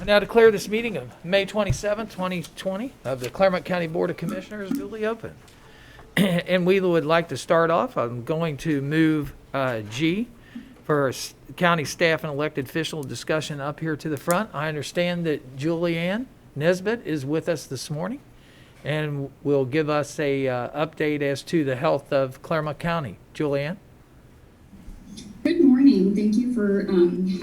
I now declare this meeting of May 27, 2020 of the Clermont County Board of Commissioners duly open. And we would like to start off. I'm going to move G for county staff and elected official discussion up here to the front. I understand that Julianne Nesbitt is with us this morning and will give us a update as to the health of Clermont County. Julianne? Good morning. Thank you for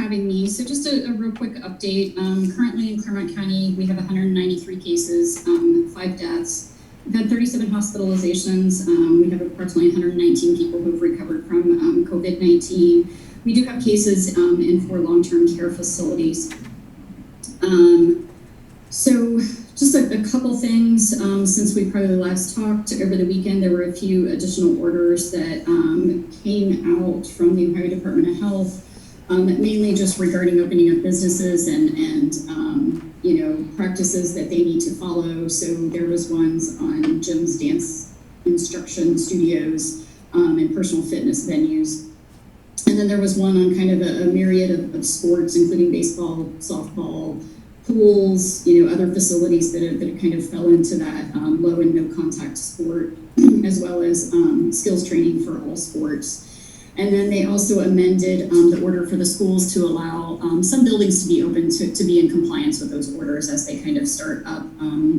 having me. So just a real quick update. Currently in Clermont County, we have 193 cases, 5 deaths. We've had 37 hospitalizations. We have approximately 119 people who have recovered from COVID-19. We do have cases in 4 long-term care facilities. So just a couple things since we probably last talked over the weekend. There were a few additional orders that came out from the Ohio Department of Health, mainly just regarding opening up businesses and practices that they need to follow. So there was ones on gyms, dance instruction studios, and personal fitness venues. And then there was one on kind of a myriad of sports, including baseball, softball, pools, other facilities that kind of fell into that low and no contact sport, as well as skills training for all sports. And then they also amended the order for the schools to allow some buildings to be open to be in compliance with those orders as they kind of start up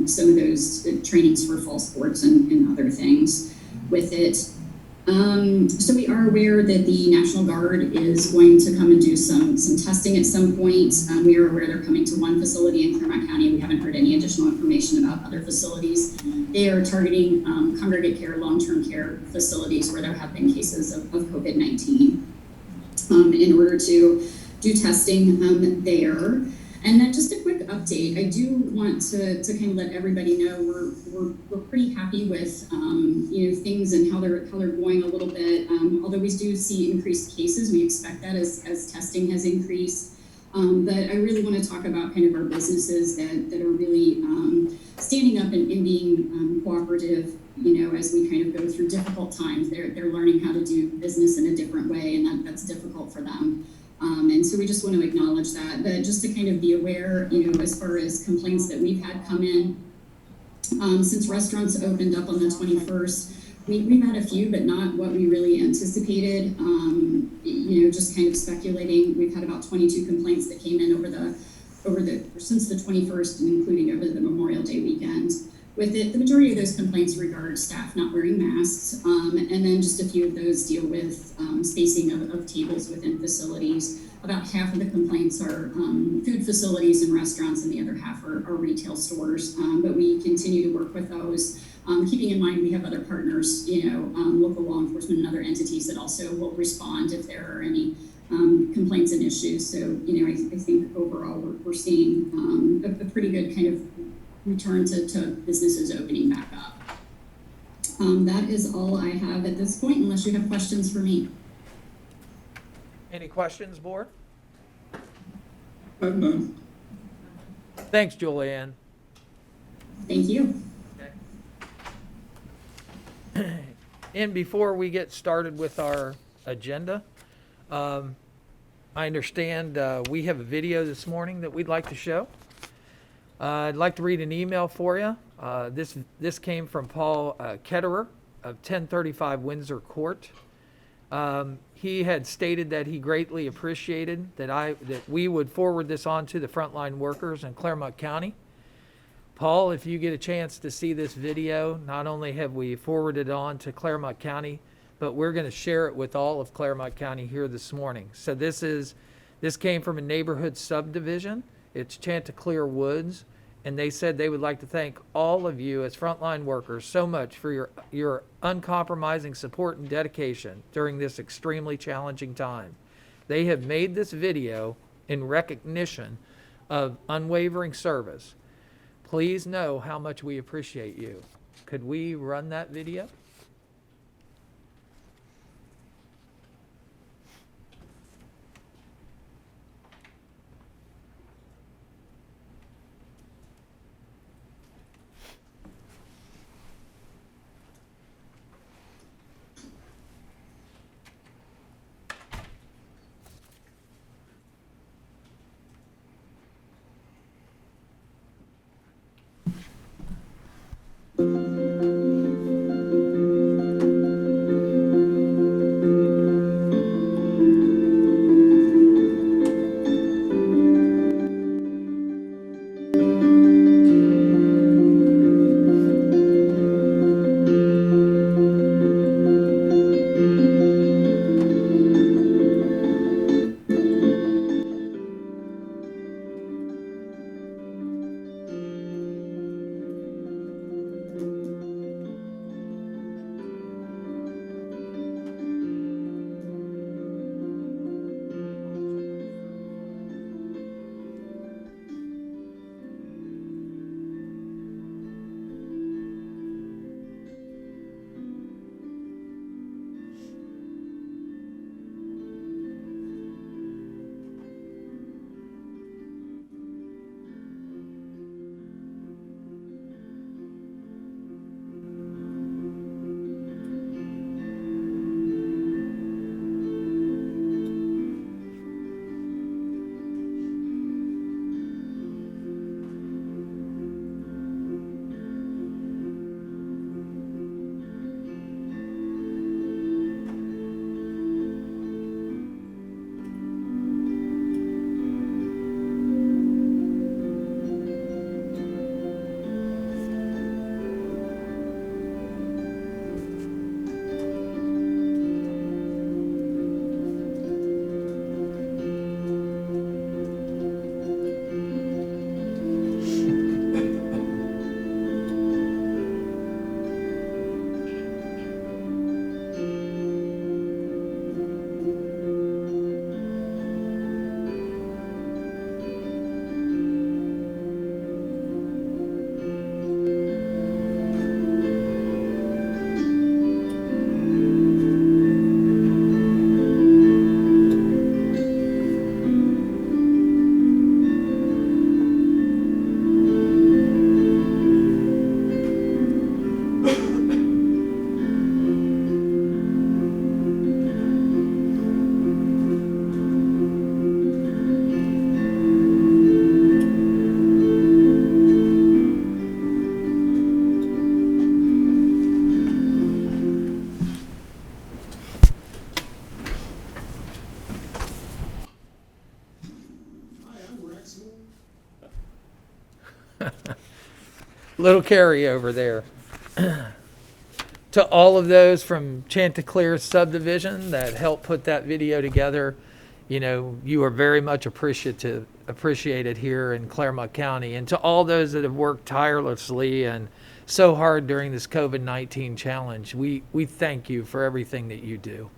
some of those trainings for fall sports and other things with it. So we are aware that the National Guard is going to come and do some testing at some point. We are aware they're coming to one facility in Clermont County. We haven't heard any additional information about other facilities. They are targeting congregate care, long-term care facilities where there have been cases of COVID-19 in order to do testing there. And then just a quick update. I do want to kind of let everybody know we're pretty happy with things and how they're going a little bit. Although we do see increased cases, we expect that as testing has increased. But I really want to talk about kind of our businesses that are really standing up and being cooperative. As we kind of go through difficult times, they're learning how to do business in a different way, and that's difficult for them. And so we just want to acknowledge that. But just to kind of be aware, as far as complaints that we've had come in, since restaurants opened up on the 21st, we've had a few, but not what we really anticipated. Just kind of speculating, we've had about 22 complaints that came in since the 21st, and including over the Memorial Day weekend. With it, the majority of those complaints regard staff not wearing masks, and then just a few of those deal with spacing of tables within facilities. About half of the complaints are food facilities and restaurants, and the other half are retail stores. But we continue to work with those, keeping in mind we have other partners, local law enforcement and other entities that also will respond if there are any complaints and issues. So, I think overall we're seeing a pretty good kind of return to businesses opening back up. That is all I have at this point, unless you have questions for me. Any questions, board? None. Thanks, Julianne. Thank you. Okay. And before we get started with our agenda, I understand we have a video this morning that we'd like to show. I'd like to read an email for you. This came from Paul Ketterer of 1035 Windsor Court. He had stated that he greatly appreciated that we would forward this on to the frontline workers in Clermont County. Paul, if you get a chance to see this video, not only have we forwarded it on to Clermont County, but we're going to share it with all of Clermont County here this morning. So this came from a neighborhood subdivision. It's Chanticleer Woods, and they said they would like to thank all of you as frontline workers so much for your uncompromising support and dedication during this extremely challenging time. They have made this video in recognition of unwavering service. Please know how much we appreciate you. Could we run that video? Little carryover there. To all of those from Chanticleer subdivision that helped put that video together, you are very much appreciated here in Clermont County. And to all those that have worked tirelessly and so hard during this COVID-19 challenge, we thank you for everything that you do.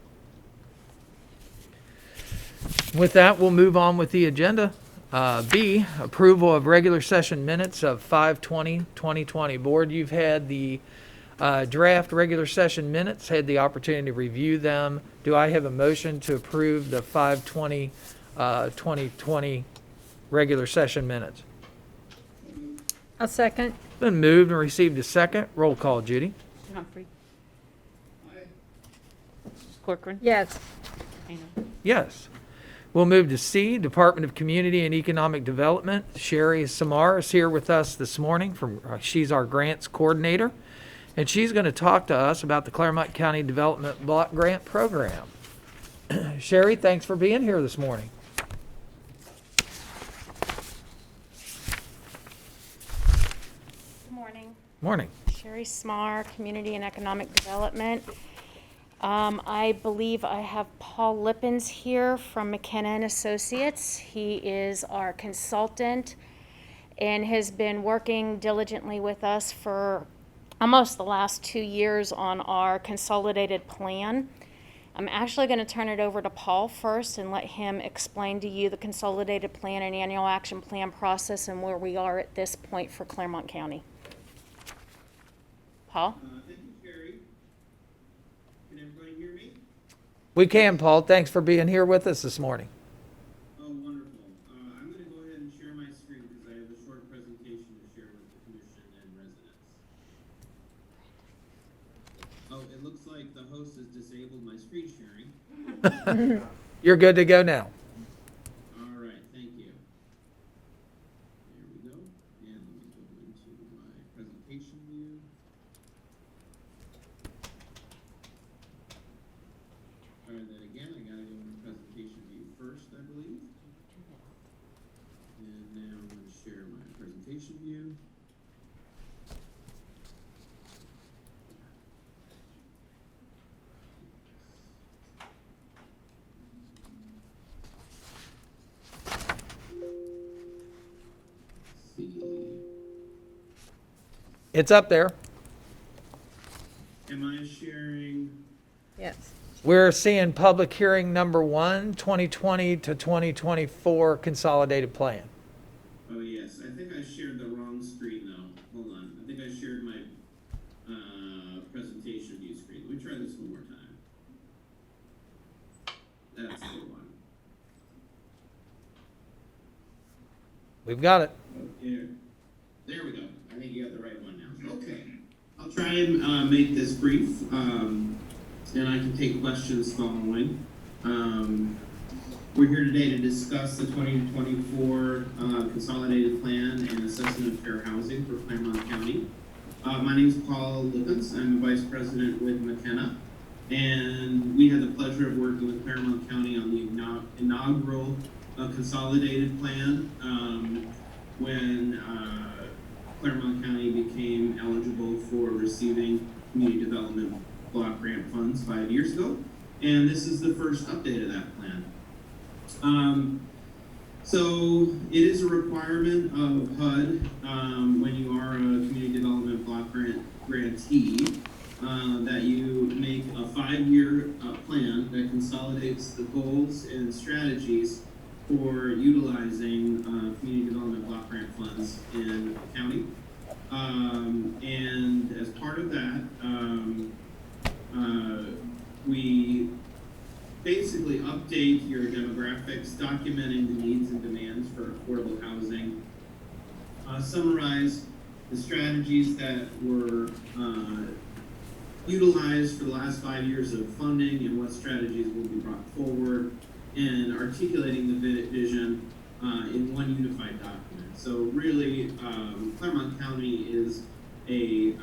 With that, we'll move on with the agenda. B, approval of regular session minutes of 5/20/2020. Board, you've had the draft regular session minutes, had the opportunity to review them. Do I have a motion to approve the 5/20/2020 regular session minutes? I'll second. Been moved and received a second. Roll call, Judy. Humphrey. Corcoran. Yes. Hannah. Yes. We'll move to C, Department of Community and Economic Development. Sherry Samar is here with us this morning. She's our grants coordinator, and she's going to talk to us about the Clermont County Development Block Grant Program. Sherry, thanks for being here this morning. Good morning. Morning. Sherry Smar, Community and Economic Development. I believe I have Paul Lippens here from McKenna and Associates. He is our consultant and has been working diligently with us for almost the last 2 years on our consolidated plan. I'm actually going to turn it over to Paul first and let him explain to you the consolidated plan and annual action plan process and where we are at this point for Clermont County. Paul? Thank you, Sherry. Can everybody hear me? We can, Paul. Thanks for being here with us this morning. Oh, wonderful. I'm going to go ahead and share my screen because I have a short presentation to share with the commission and residents. Oh, it looks like the host has disabled my screen sharing. You're good to go now. All right, thank you. There we go. And let me go into my presentation view. Try that again. I gotta go into presentation view first, I believe. And now I'm going to share my presentation view. Let's see. It's up there. Am I sharing? Yes. We're seeing public hearing number 1, 2020 to 2024 consolidated plan. Oh yes, I think I shared the wrong screen though. Hold on. I think I shared my presentation view screen. Let me try this one more time. That's the one. We've got it. Okay. There we go. I think you got the right one now. Okay. I'll try and make this brief, and I can take questions following. We're here today to discuss the 2024 Consolidated Plan and Assessment of Fair Housing for Clermont County. My name is Paul Lippens. I'm the Vice President with McKenna, and we had the pleasure of working with Clermont County on the inaugural Consolidated Plan when Clermont County became eligible for receiving community development block grant funds 5 years ago, and this is the first update of that plan. So it is a requirement of HUD when you are a community development block grantee that you make a 5-year plan that consolidates the goals and strategies for utilizing community development block grant funds in the county. And as part of that, we basically update your demographics, documenting the needs and demands for affordable housing, summarize the strategies that were utilized for the last 5 years of funding and what strategies will be brought forward, and articulating the vision in one unified document. So really, Clermont County is a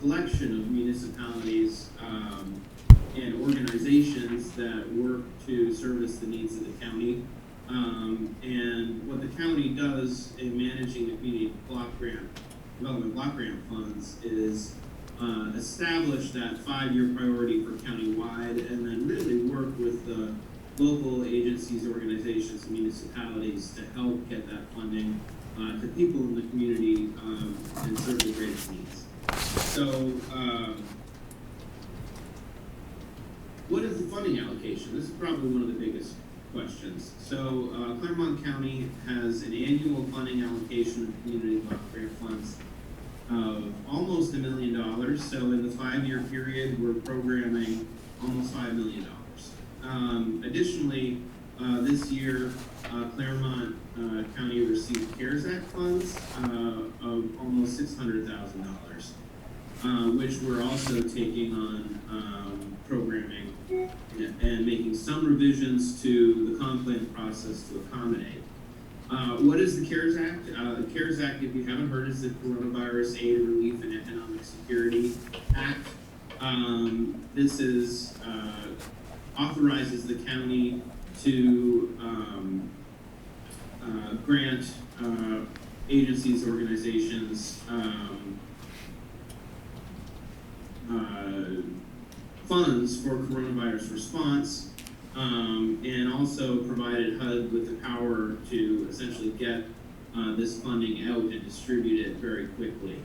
collection of municipalities and organizations that work to service the needs of the county. And what the county does in managing the community development block grant funds is establish that 5-year priority for countywide, and then really work with the local agencies, organizations, and municipalities to help get that funding to people in the community and serve the greatest needs. So, what is the funding allocation? This is probably one of the biggest questions. So, Clermont County has an annual funding allocation of community block grant funds of almost $1 million. So, in the 5-year period, we're programming almost $5 million. Additionally, this year, Clermont County received CARES Act funds of almost $600,000, which we're also taking on programming and making some revisions to the comp plan process to accommodate. What is the CARES Act? The CARES Act, if you haven't heard, is the Coronavirus Aid, Relief, and Economic Security Act. This is authorizes the county to grant agencies, organizations, funds for coronavirus response, and also provided HUD with the power to essentially get this funding out and distribute it very quickly.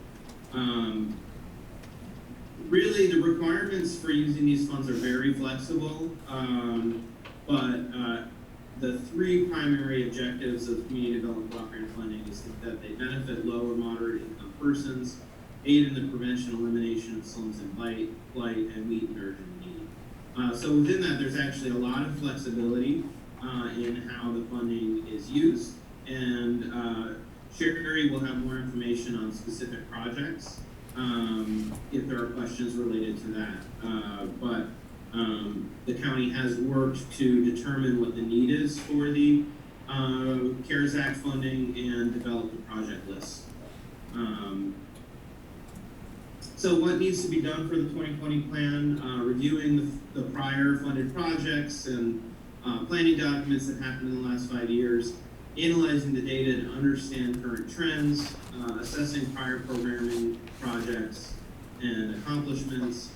Really, the requirements for using these funds are very flexible, but the 3 primary objectives of community development block grant funding is that they benefit low or moderate income persons, aid in the prevention and elimination of slums and blight, and meet an urgent need. So within that, there's actually a lot of flexibility in how the funding is used, and Sherry will have more information on specific projects if there are questions related to that. But the county has worked to determine what the need is for the CARES Act funding and develop a project list. So what needs to be done for the 2020 plan? Reviewing the prior funded projects and planning documents that happened in the last 5 years, analyzing the data to understand current trends, assessing prior programming projects and accomplishments,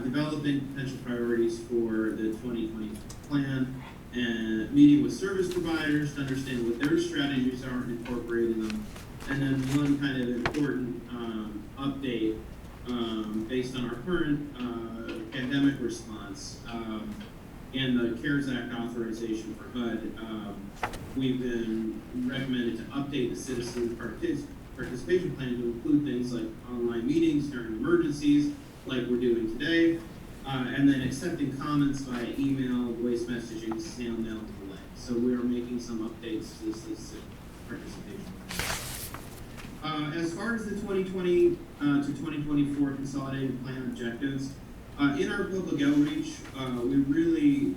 developing potential priorities for the 2020 plan, and meeting with service providers to understand what their strategies are and incorporating them. And then one kind of important update based on our current pandemic response and the CARES Act authorization for HUD, we've been recommended to update the citizen participation plan to include things like online meetings during emergencies, like we're doing today, and then accepting comments via email, voice messaging, snail mail, and the like. So we are making some updates to the citizen participation plan. As far as the 2020 to 2024 Consolidated Plan objectives, in our public outreach, we really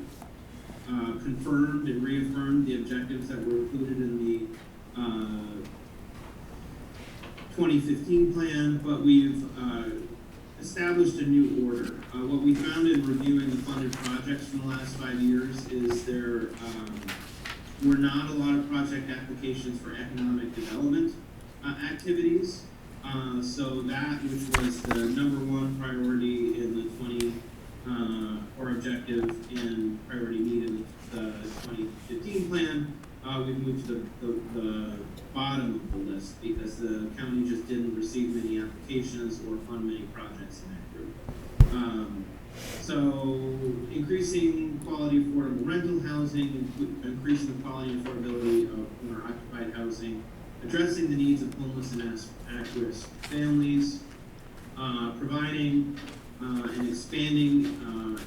confirmed and reaffirmed the objectives that were included in the 2015 plan, but we've established a new order. What we found in reviewing the funded projects from the last 5 years is there were not a lot of project applications for economic development activities. So that, which was the #1 priority in the 20 or objective and priority need in the 2015 plan, we've moved to the bottom of the list because the county just didn't receive many applications or fund many projects in that group. So increasing quality affordable rental housing, increasing the quality and affordability of owner-occupied housing, addressing the needs of homeless and at-risk families, providing and expanding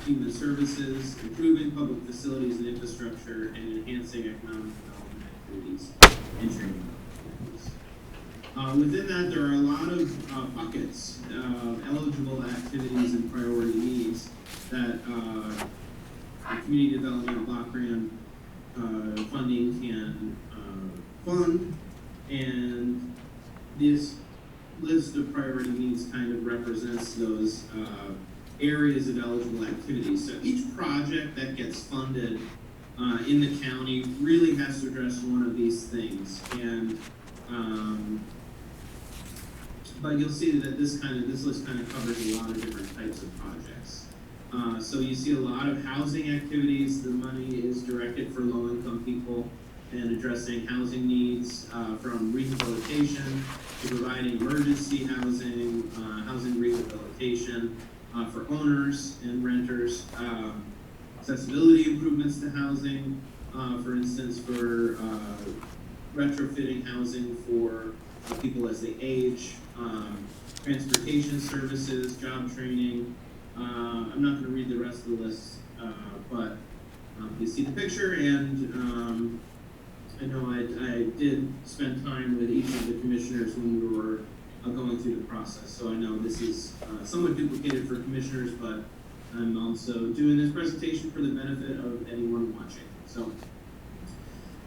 human services, improving public facilities and infrastructure, and enhancing economic development activities and training opportunities. Within that, there are a lot of buckets of eligible activities and priority needs that the community development block grant funding can fund, and this list of priority needs kind of represents those areas of eligible activities. So each project that gets funded in the county really has to address one of these things. And but you'll see that this list kind of covers a lot of different types of projects. So you see a lot of housing activities. The money is directed for low-income people and addressing housing needs, from rehabilitation to providing emergency housing, housing rehabilitation for owners and renters, accessibility improvements to housing, for instance, for retrofitting housing for people as they age, transportation services, job training. I'm not going to read the rest of the list, but you see the picture, and I know I did spend time with each of the commissioners when we were going through the process, so I know this is somewhat duplicated for commissioners, but I'm also doing this presentation for the benefit of anyone watching. So,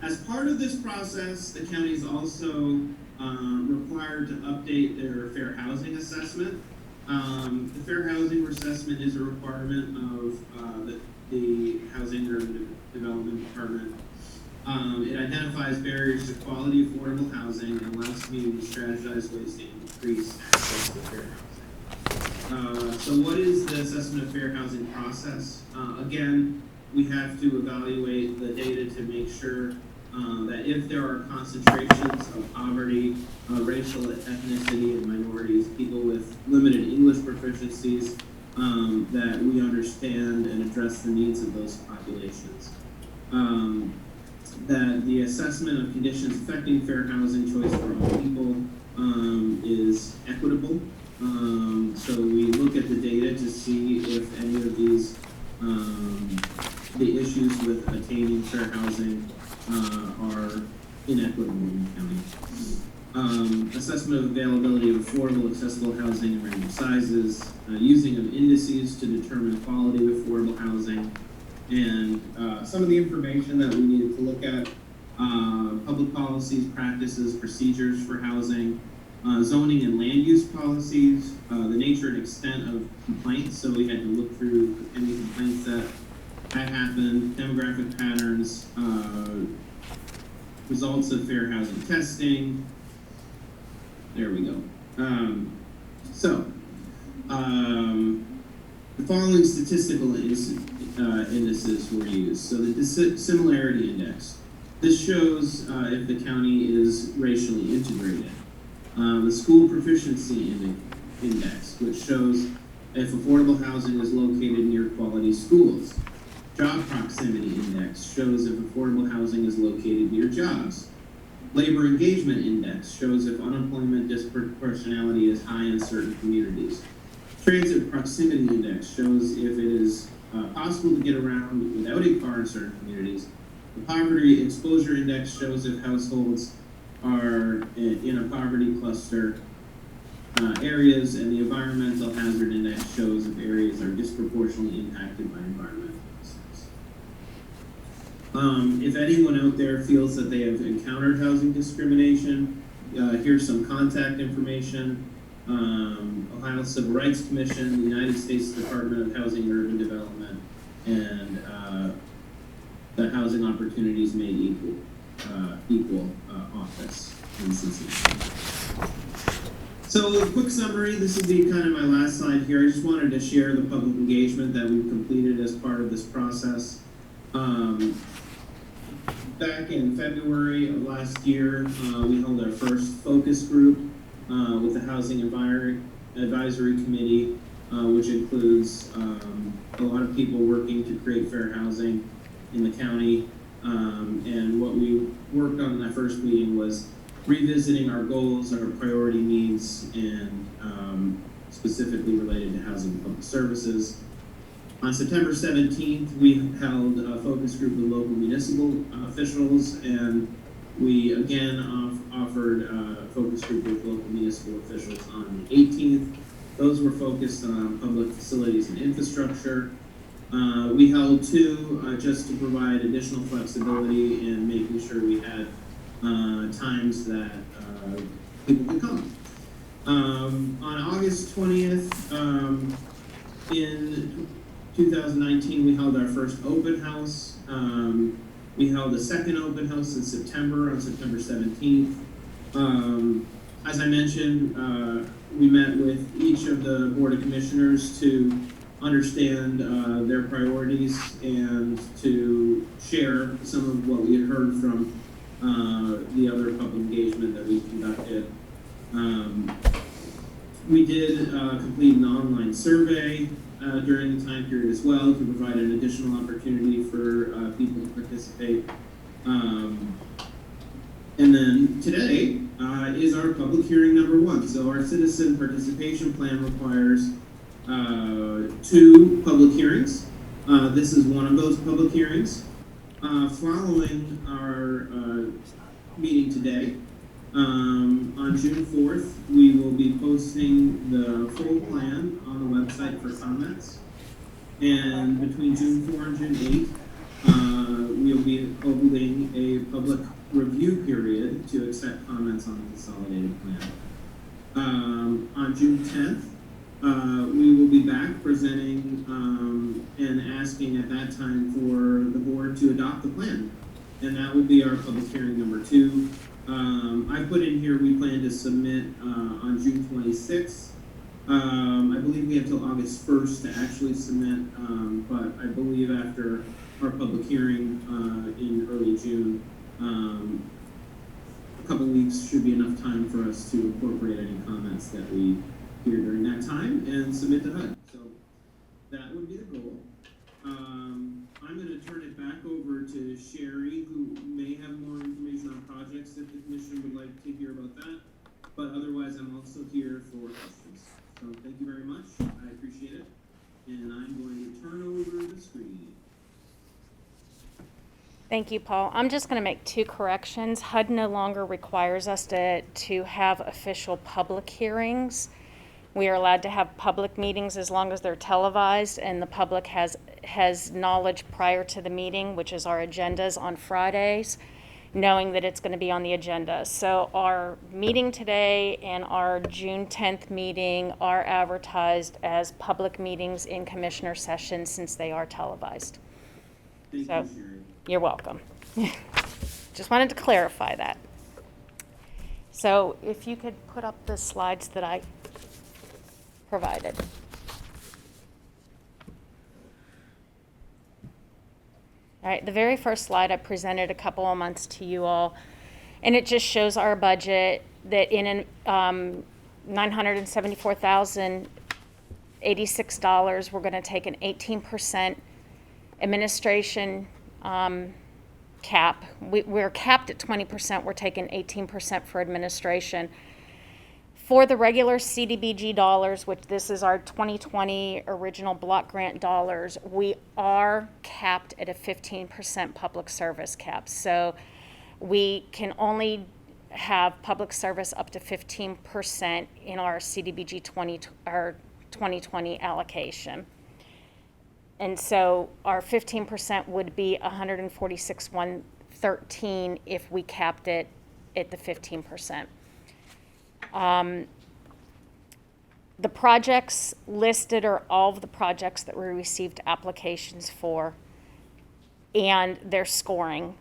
as part of this process, the county is also required to update their fair housing assessment. The fair housing assessment is a requirement of the Housing and Urban Development Department. It identifies barriers to quality, affordable housing, and allows communities to strategize ways to increase access to fair housing. So what is the assessment of fair housing process? Again, we have to evaluate the data to make sure that if there are concentrations of poverty, racial, ethnicity, and minorities, people with limited English proficiencies, that we understand and address the needs of those populations. That the assessment of conditions affecting fair housing choice for all people is equitable. So we look at the data to see if any of these, the issues with attaining fair housing are inequitable in the county. Assessment of availability of affordable, accessible housing in random sizes, using of indices to determine quality of affordable housing, and some of the information that we needed to look at, public policies, practices, procedures for housing, zoning and land use policies, the nature and extent of complaints, so we had to look through any complaints that had happened, demographic patterns, results of fair housing testing. There we go. The following statistical indices were used. So the similarity index. This shows if the county is racially integrated. The school proficiency index, which shows if affordable housing is located near quality schools. Job proximity index shows if affordable housing is located near jobs. Labor engagement index shows if unemployment disproportionality is high in certain communities. Transit proximity index shows if it is possible to get around without a car in certain communities. The poverty exposure index shows if households are in a poverty cluster areas, and the environmental hazard index shows if areas are disproportionately impacted by environmental hazards. If anyone out there feels that they have encountered housing discrimination, here's some contact information. Ohio Civil Rights Commission, the United States Department of Housing and Urban Development, and the Housing Opportunities Made Equal office in Cincinnati. So a quick summary, this will be kind of my last slide here. I just wanted to share the public engagement that we've completed as part of this process. Back in February of last year, we held our first focus group with the Housing Advisory Committee, which includes a lot of people working to create fair housing in the county. And what we worked on in that first meeting was revisiting our goals, our priority needs, and specifically related to housing and public services. On September 17th, we held a focus group with local municipal officials, and we again offered a focus group with local municipal officials on the 18th. Those were focused on public facilities and infrastructure. We held two just to provide additional flexibility and making sure we had times that people could come. On August 20th, in 2019, we held our first open house. We held a second open house in September, on September 17th. As I mentioned, we met with each of the Board of Commissioners to understand their priorities and to share some of what we had heard from the other public engagement that we conducted. We did complete an online survey during the time period as well to provide an additional opportunity for people to participate. And then today is our public hearing number 1. So our citizen participation plan requires 2 public hearings. This is one of those public hearings. Following our meeting today, on June 4th, we will be posting the full plan on the website for comments. And between June 4 and June 8, we'll be holding a public review period to accept comments on the consolidated plan. On June 10th, we will be back presenting and asking at that time for the board to adopt the plan. And that will be our public hearing number 2. I put in here we plan to submit on June 26th. I believe we have till August 1st to actually submit, but I believe after our public hearing in early June, a couple weeks should be enough time for us to incorporate any comments that we hear during that time and submit to HUD. So that would be the goal. I'm going to turn it back over to Sherry, who may have more information on projects if the commission would like to hear about that. But otherwise, I'm also here for questions. So thank you very much. I appreciate it. And I'm going to turn over the screen. Thank you, Paul. I'm just going to make 2 corrections. HUD no longer requires us to have official public hearings. We are allowed to have public meetings as long as they're televised and the public has knowledge prior to the meeting, which is our agendas on Fridays, knowing that it's going to be on the agenda. So our meeting today and our June 10th meeting are advertised as public meetings in commissioner session since they are televised. Thank you, Sherry. You're welcome. Just wanted to clarify that. So if you could put up the slides that I provided. All right, the very first slide I presented a couple of months to you all, and it just shows our budget that in $974,086, we're going to take an 18% administration cap. We're capped at 20%. We're taking 18% for administration. For the regular CDBG dollars, which this is our 2020 original block grant dollars, we are capped at a 15% public service cap. So we can only have public service up to 15% in our CDBG 2020 allocation. And so our 15% would be $146,113 if we capped it at the 15%. The projects listed are all of the projects that we received applications for, and their scoring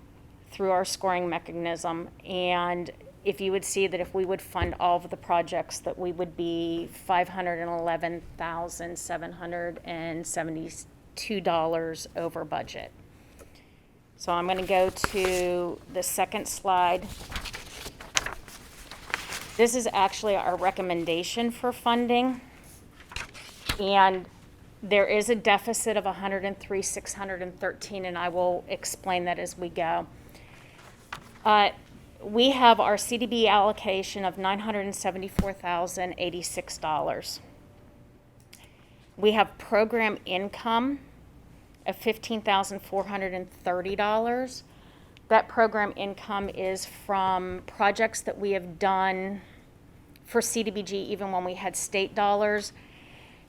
through our scoring mechanism. And if you would see that if we would fund all of the projects, that we would be $511,772 over budget. So I'm going to go to the second slide. This is actually our recommendation for funding, and there is a deficit of $103,613, and I will explain that as we go. We have our CDB allocation of $974,086. We have program income of $15,430. That program income is from projects that we have done for CDBG, even when we had state dollars,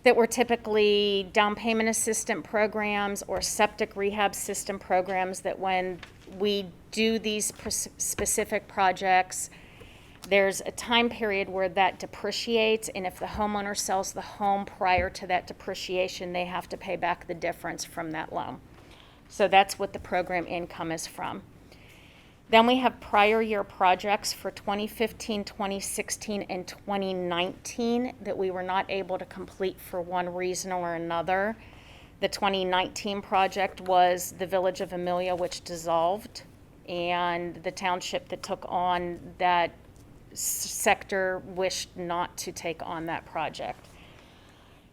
that were typically down payment assistant programs or septic rehab system programs, that when we do these specific projects, there's a time period where that depreciates, and if the homeowner sells the home prior to that depreciation, they have to pay back the difference from that loan. So that's what the program income is from. Then we have prior year projects for 2015, 2016, and 2019 that we were not able to complete for one reason or another. The 2019 project was the Village of Amelia, which dissolved, and the township that took on that sector wished not to take on that project.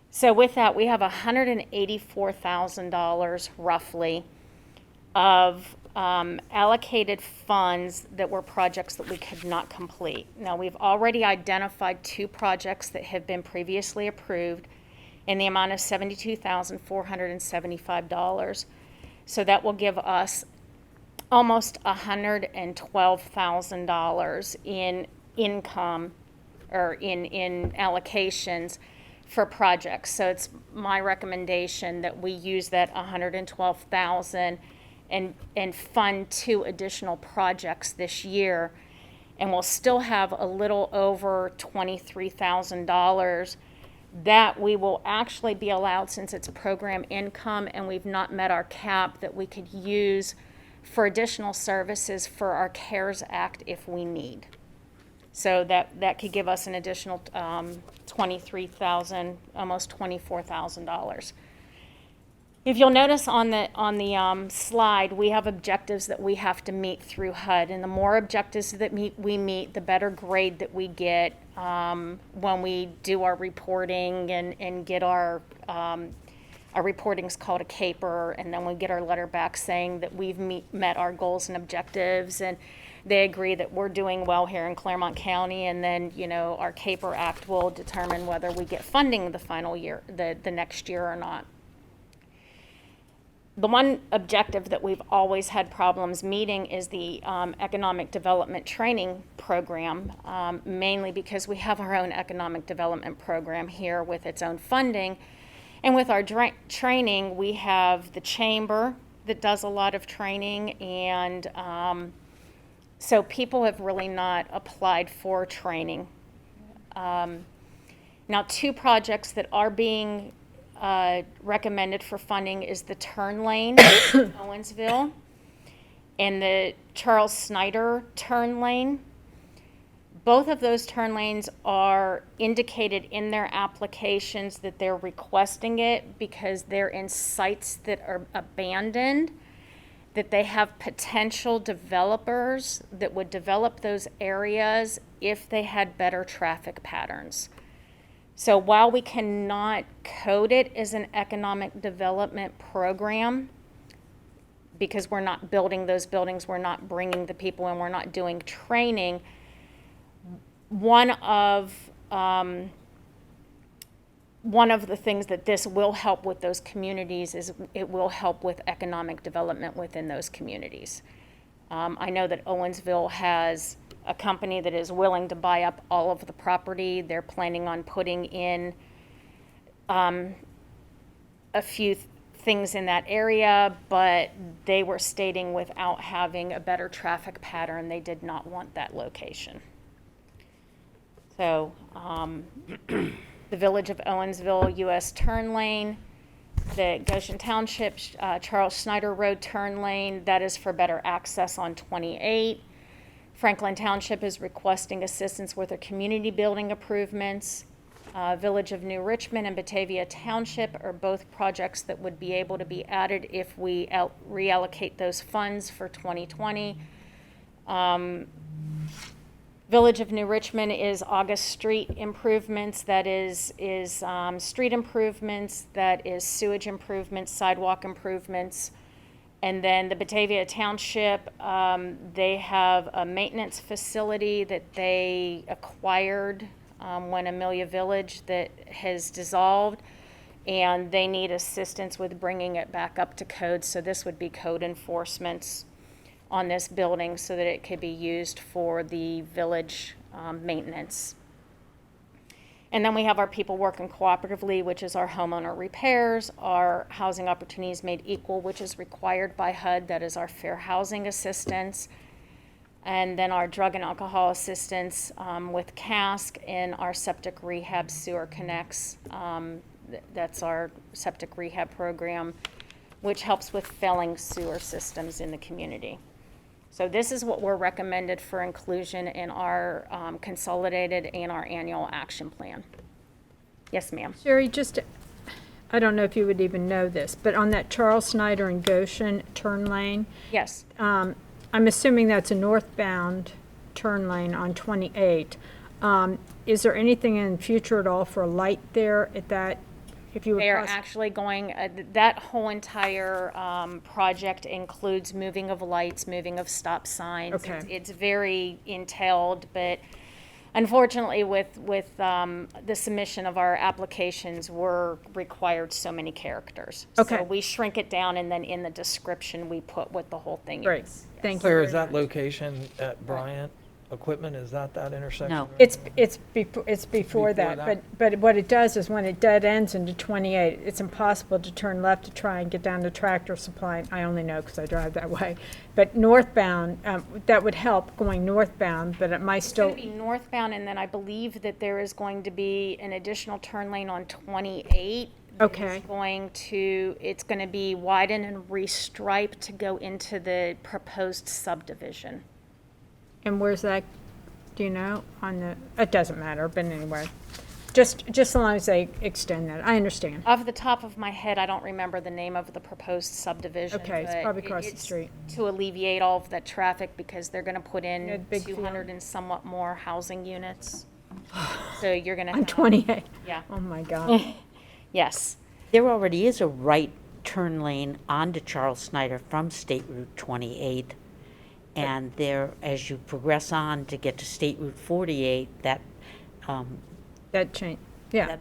So with that, we have $184,000 roughly of allocated funds that were projects that we could not complete. Now, we've already identified 2 projects that have been previously approved in the amount of $72,475. So that will give us almost $112,000 in income or in allocations for projects. So it's my recommendation that we use that $112,000 and fund 2 additional projects this year, and we'll still have a little over $23,000 that we will actually be allowed, since it's program income and we've not met our cap, that we could use for additional services for our CARES Act if we need. So that could give us an additional $23,000, almost $24,000. If you'll notice on the slide, we have objectives that we have to meet through HUD, and the more objectives that we meet, the better grade that we get when we do our reporting and get our reporting's called a caper, and then we get our letter back saying that we've met our goals and objectives, and they agree that we're doing well here in Clermont County, and then, you know, our caper act will determine whether we get funding the final year, the next year or not. The one objective that we've always had problems meeting is the economic development training program, mainly because we have our own economic development program here with its own funding. And with our training, we have the chamber that does a lot of training, and so people have really not applied for training. Now, 2 projects that are being recommended for funding is the turn lane in Owensville and the Charles Snyder turn lane. Both of those turn lanes are indicated in their applications that they're requesting it because they're in sites that are abandoned, that they have potential developers that would develop those areas if they had better traffic patterns. So while we cannot code it as an economic development program, because we're not building those buildings, we're not bringing the people in, we're not doing training, one of the things that this will help with those communities is it will help with economic development within those communities. I know that Owensville has a company that is willing to buy up all of the property. They're planning on putting in a few things in that area, but they were stating without having a better traffic pattern, they did not want that location. So the Village of Owensville U.S. turn lane, the Goshen Township Charles Snyder Road turn lane, that is for better access on 28. Franklin Township is requesting assistance with their community building improvements. Village of New Richmond and Batavia Township are both projects that would be able to be added if we reallocate those funds for 2020. Village of New Richmond is August Street improvements, that is street improvements, that is sewage improvements, sidewalk improvements. And then the Batavia Township, they have a maintenance facility that they acquired when Amelia Village that has dissolved, and they need assistance with bringing it back up to code. So this would be code enforcements on this building so that it could be used for the village maintenance. And then we have our people working cooperatively, which is our homeowner repairs, our housing opportunities made equal, which is required by HUD, that is our fair housing assistance. And then our drug and alcohol assistance with CASC and our septic rehab sewer connects. That's our septic rehab program, which helps with failing sewer systems in the community. So this is what we're recommended for inclusion in our consolidated and our annual action plan. Yes, ma'am. Sherry, just, I don't know if you would even know this, but on that Charles Snyder and Goshen turn lane, Yes. I'm assuming that's a northbound turn lane on 28. Is there anything in future at all for a light there at that, if you would? They are actually going, that whole entire project includes moving of lights, moving of stop signs. Okay. It's very entailed, but unfortunately with the submission of our applications, we're required so many characters. Okay. So we shrink it down, and then in the description, we put what the whole thing Great, is. thank you. Claire, very is that much. location at Bryant Equipment, is that intersection? No. It's before Before that, that? but what it does is when it dead ends into 28, it's impossible to turn left to try and get down to Tractor Supply. I only know because I drive that way. But northbound, that would help going northbound, but it might It's going still, to be northbound, and then I believe that there is going to be an additional turn lane on 28. that Okay. is going to, it's going to be widened and restriped to go into the proposed subdivision. and where's that, do you know, on the, it doesn't matter, but anyway. Just as long as they extend that, I understand. Off the top of my head, I don't remember the name of the proposed subdivision. Okay, it's but probably across the it's street. to alleviate all of that traffic, because they're going to put Yeah, in big field. 200 and somewhat more housing units. So you're going to On have. 28, Yeah, oh my God. yes. There already is a right turn lane onto Charles Snyder from State Route 28. And there, as you progress on to get to State Route 48, that, That change, yeah. that,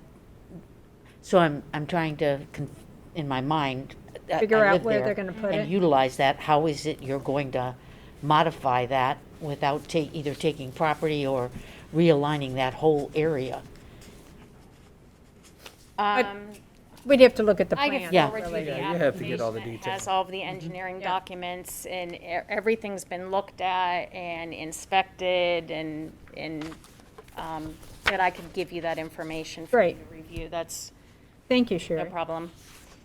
so I'm trying to, in my mind, I Figure out live where there they're gonna put it. and utilize that. How is it you're going to modify that without either taking property or realigning that whole area? We'd have to look at the I plan. can Yeah. forward you really. the Yeah, you have to get all the application that details. has all of the engineering documents, and everything's been looked at and inspected, and that I could give you that information for you Great. to review. That's Thank you, no Sherry. problem.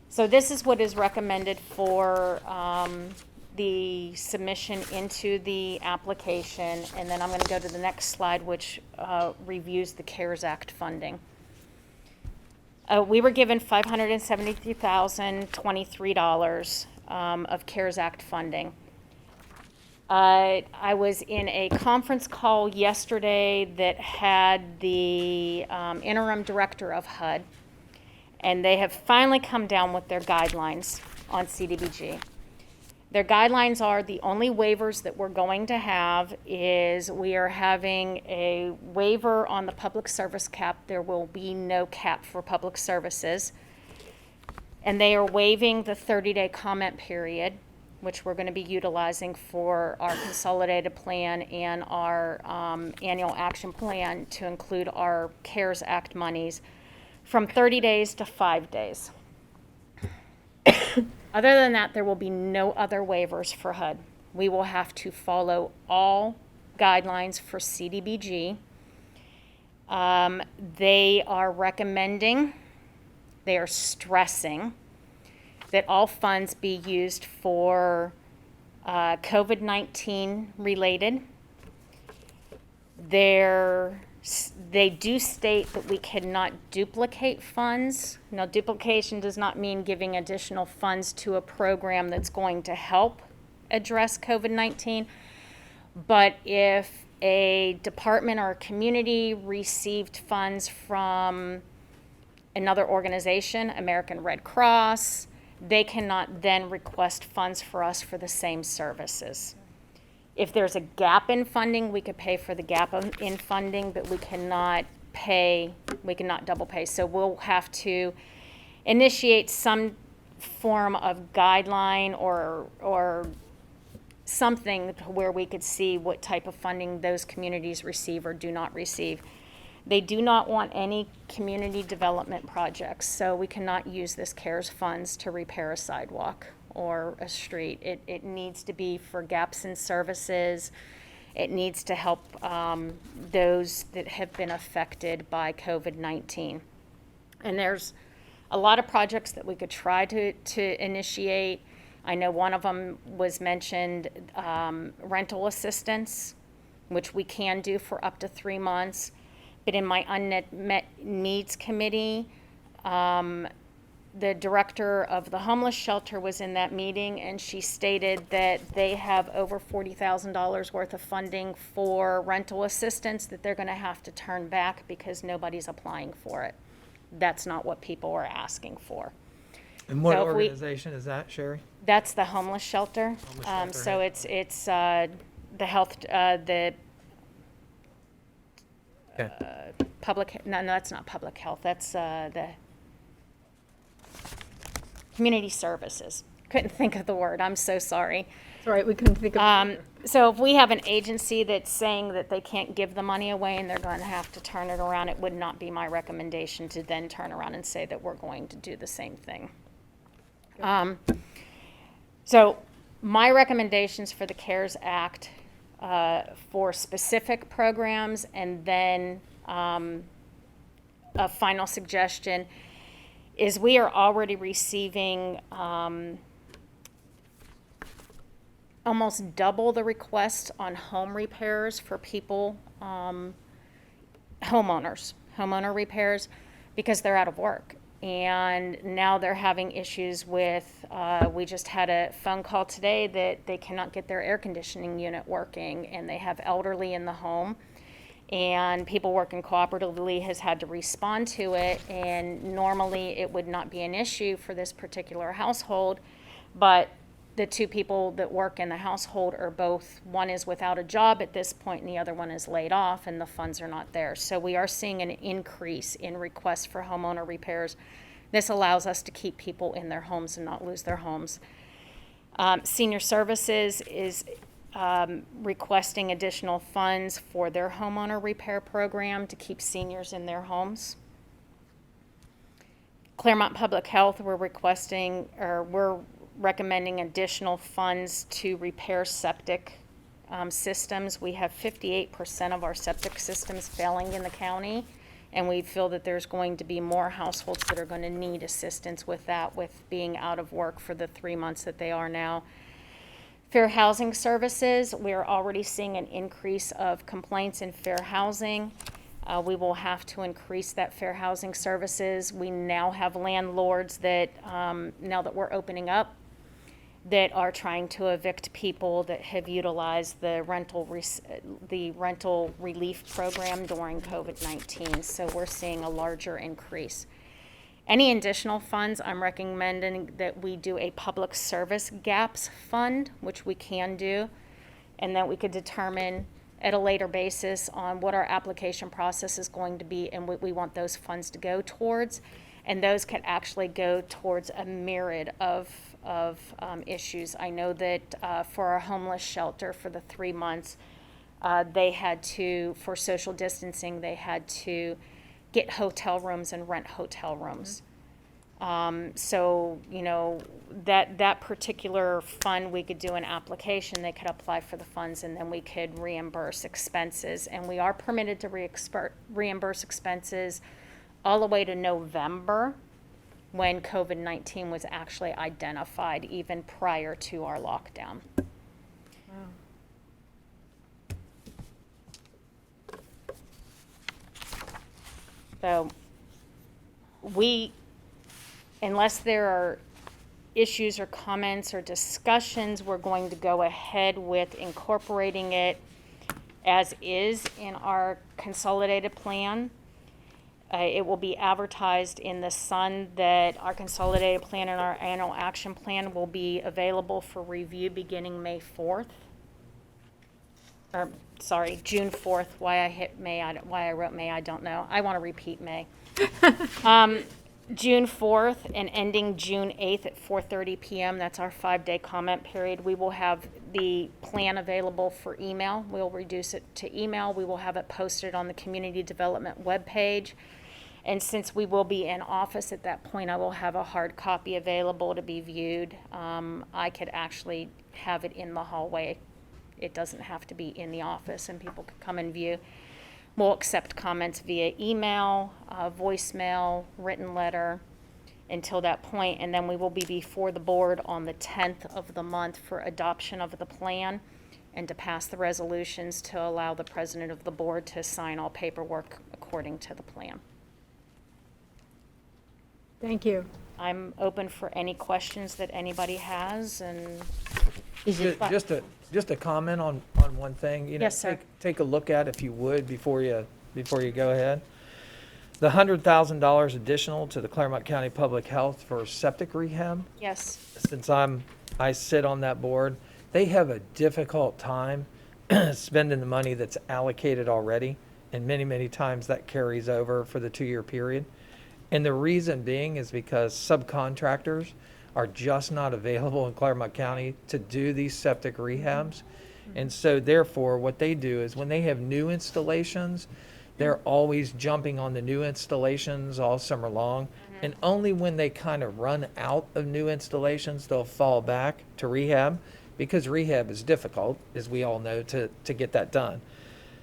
So this is what is recommended for the submission into the application, and then I'm going to go to the next slide, which reviews the CARES Act funding. We were given $573,023 of CARES Act funding. I was in a conference call yesterday that had the interim director of HUD, and they have finally come down with their guidelines on CDBG. Their guidelines are, the only waivers that we're going to have is we are having a waiver on the public service cap. There will be no cap for public services. And they are waiving the 30-day comment period, which we're going to be utilizing for our consolidated plan and our annual action plan to include our CARES Act monies, from 30 days to 5 days. Other than that, there will be no other waivers for HUD. We will have to follow all guidelines for CDBG. They are recommending, they are stressing that all funds be used for COVID-19 related. They do state that we cannot duplicate funds. Now, duplication does not mean giving additional funds to a program that's going to help address COVID-19. But if a department or a community received funds from another organization, American Red Cross, they cannot then request funds for us for the same services. If there's a gap in funding, we could pay for the gap in funding, but we cannot double pay. So we'll have to initiate some form of guideline or something where we could see what type of funding those communities receive or do not receive. They do not want any community development projects, so we cannot use this CARES funds to repair a sidewalk or a street. It needs to be for gaps in services It needs to help those that have been affected by COVID-19. And there's a lot of projects that we could try to initiate. I know one of them was mentioned, rental assistance, which we can do for up to 3 months. But in my unmet needs committee, the director of the homeless shelter was in that meeting, and she stated that they have over $40,000 worth of funding for rental assistance that they're going to have to turn back because nobody's applying for it. That's not what people are asking for. And what So if we- organization is that, Sherry? That's the homeless shelter. Homeless shelter, So right. it's the health, the Okay. public, no, that's not public health, that's the community services. Couldn't think of the word, I'm so sorry. That's all right, we couldn't think of it either. So if we have an agency that's saying that they can't give the money away and they're going to have to turn it around, it would not be my recommendation to then turn around and say that we're going to do the same thing. So my recommendations for the CARES Act for specific programs, and then a final suggestion is we are already receiving almost double the requests on home repairs for people, homeowner repairs, because they're out of work. And now they're having issues with, we just had a phone call today that they cannot get their air conditioning unit working, and they have elderly in the home. And people working cooperatively has had to respond to it, and normally it would not be an issue for this particular household, but the two people that work in the household are both, one is without a job at this point and the other one is laid off, and the funds are not there. So we are seeing an increase in requests for homeowner repairs. This allows us to keep people in their homes and not lose their homes. Senior Services is requesting additional funds for their homeowner repair program to keep seniors in their homes. Clermont Public Health, we're recommending additional funds to repair septic systems. We have 58% of our septic systems failing in the county, and we feel that there's going to be more households that are going to need assistance with that, with being out of work for the 3 months that they are now. Fair housing services, we're already seeing an increase of complaints in fair housing. We will have to increase that fair housing services. We now have landlords that, now that we're opening up, that are trying to evict people that have utilized the rental relief program during COVID-19. So we're seeing a larger increase. Any additional funds, I'm recommending that we do a public service gaps fund, which we can do, and that we could determine at a later basis on what our application process is going to be and what we want those funds to go towards. And those could actually go towards a myriad of issues. I know that for our homeless shelter for the 3 months, they had to, for social distancing, they had to get hotel rooms and rent hotel rooms. So, you know, that particular fund, we could do an application, they could apply for the funds, and then we could reimburse expenses. And we are permitted to reimburse expenses all the way to November, when COVID-19 was actually identified, even prior to our lockdown. So unless there are issues or comments or discussions, we're going to go ahead with incorporating it as is in our consolidated plan. It will be advertised in the Sun that our consolidated plan and our annual action plan will be available for review beginning May 4th. Or, sorry, June 4th. Why I hit May, why I wrote May, I don't know. I want to repeat May. June 4th and ending June 8th at 4:30 p.m. That's our 5-day comment period. We will have the plan available for email. We'll reduce it to email. We will have it posted on the community development webpage. And since we will be in office at that point, I will have a hard copy available to be viewed. I could actually have it in the hallway It doesn't have to be in the office, and people can come and view. We'll accept comments via email, voicemail, written letter until that point, and then we will be before the board on the 10th of the month for adoption of the plan and to pass the resolutions to allow the president of the board to sign all paperwork according to the plan. Thank you. I'm open for any questions that anybody has, and Is it, Just a comment on one thing. You know, Yes, sir. Take a look at, if you would, before you go ahead. The $100,000 additional to the Clermont County Public Health for septic rehab. yes, Since I sit on that board, they have a difficult time spending the money that's allocated already, and many times that carries over for the 2-year period. And the reason being is because subcontractors are just not available in Clermont County to do these septic rehabs. And so therefore, what they do is when they have new installations, they're always jumping on the new installations all summer long. And only when they kind of run out of new installations, they'll fall back to rehab, because rehab is difficult, as we all know, to get that done.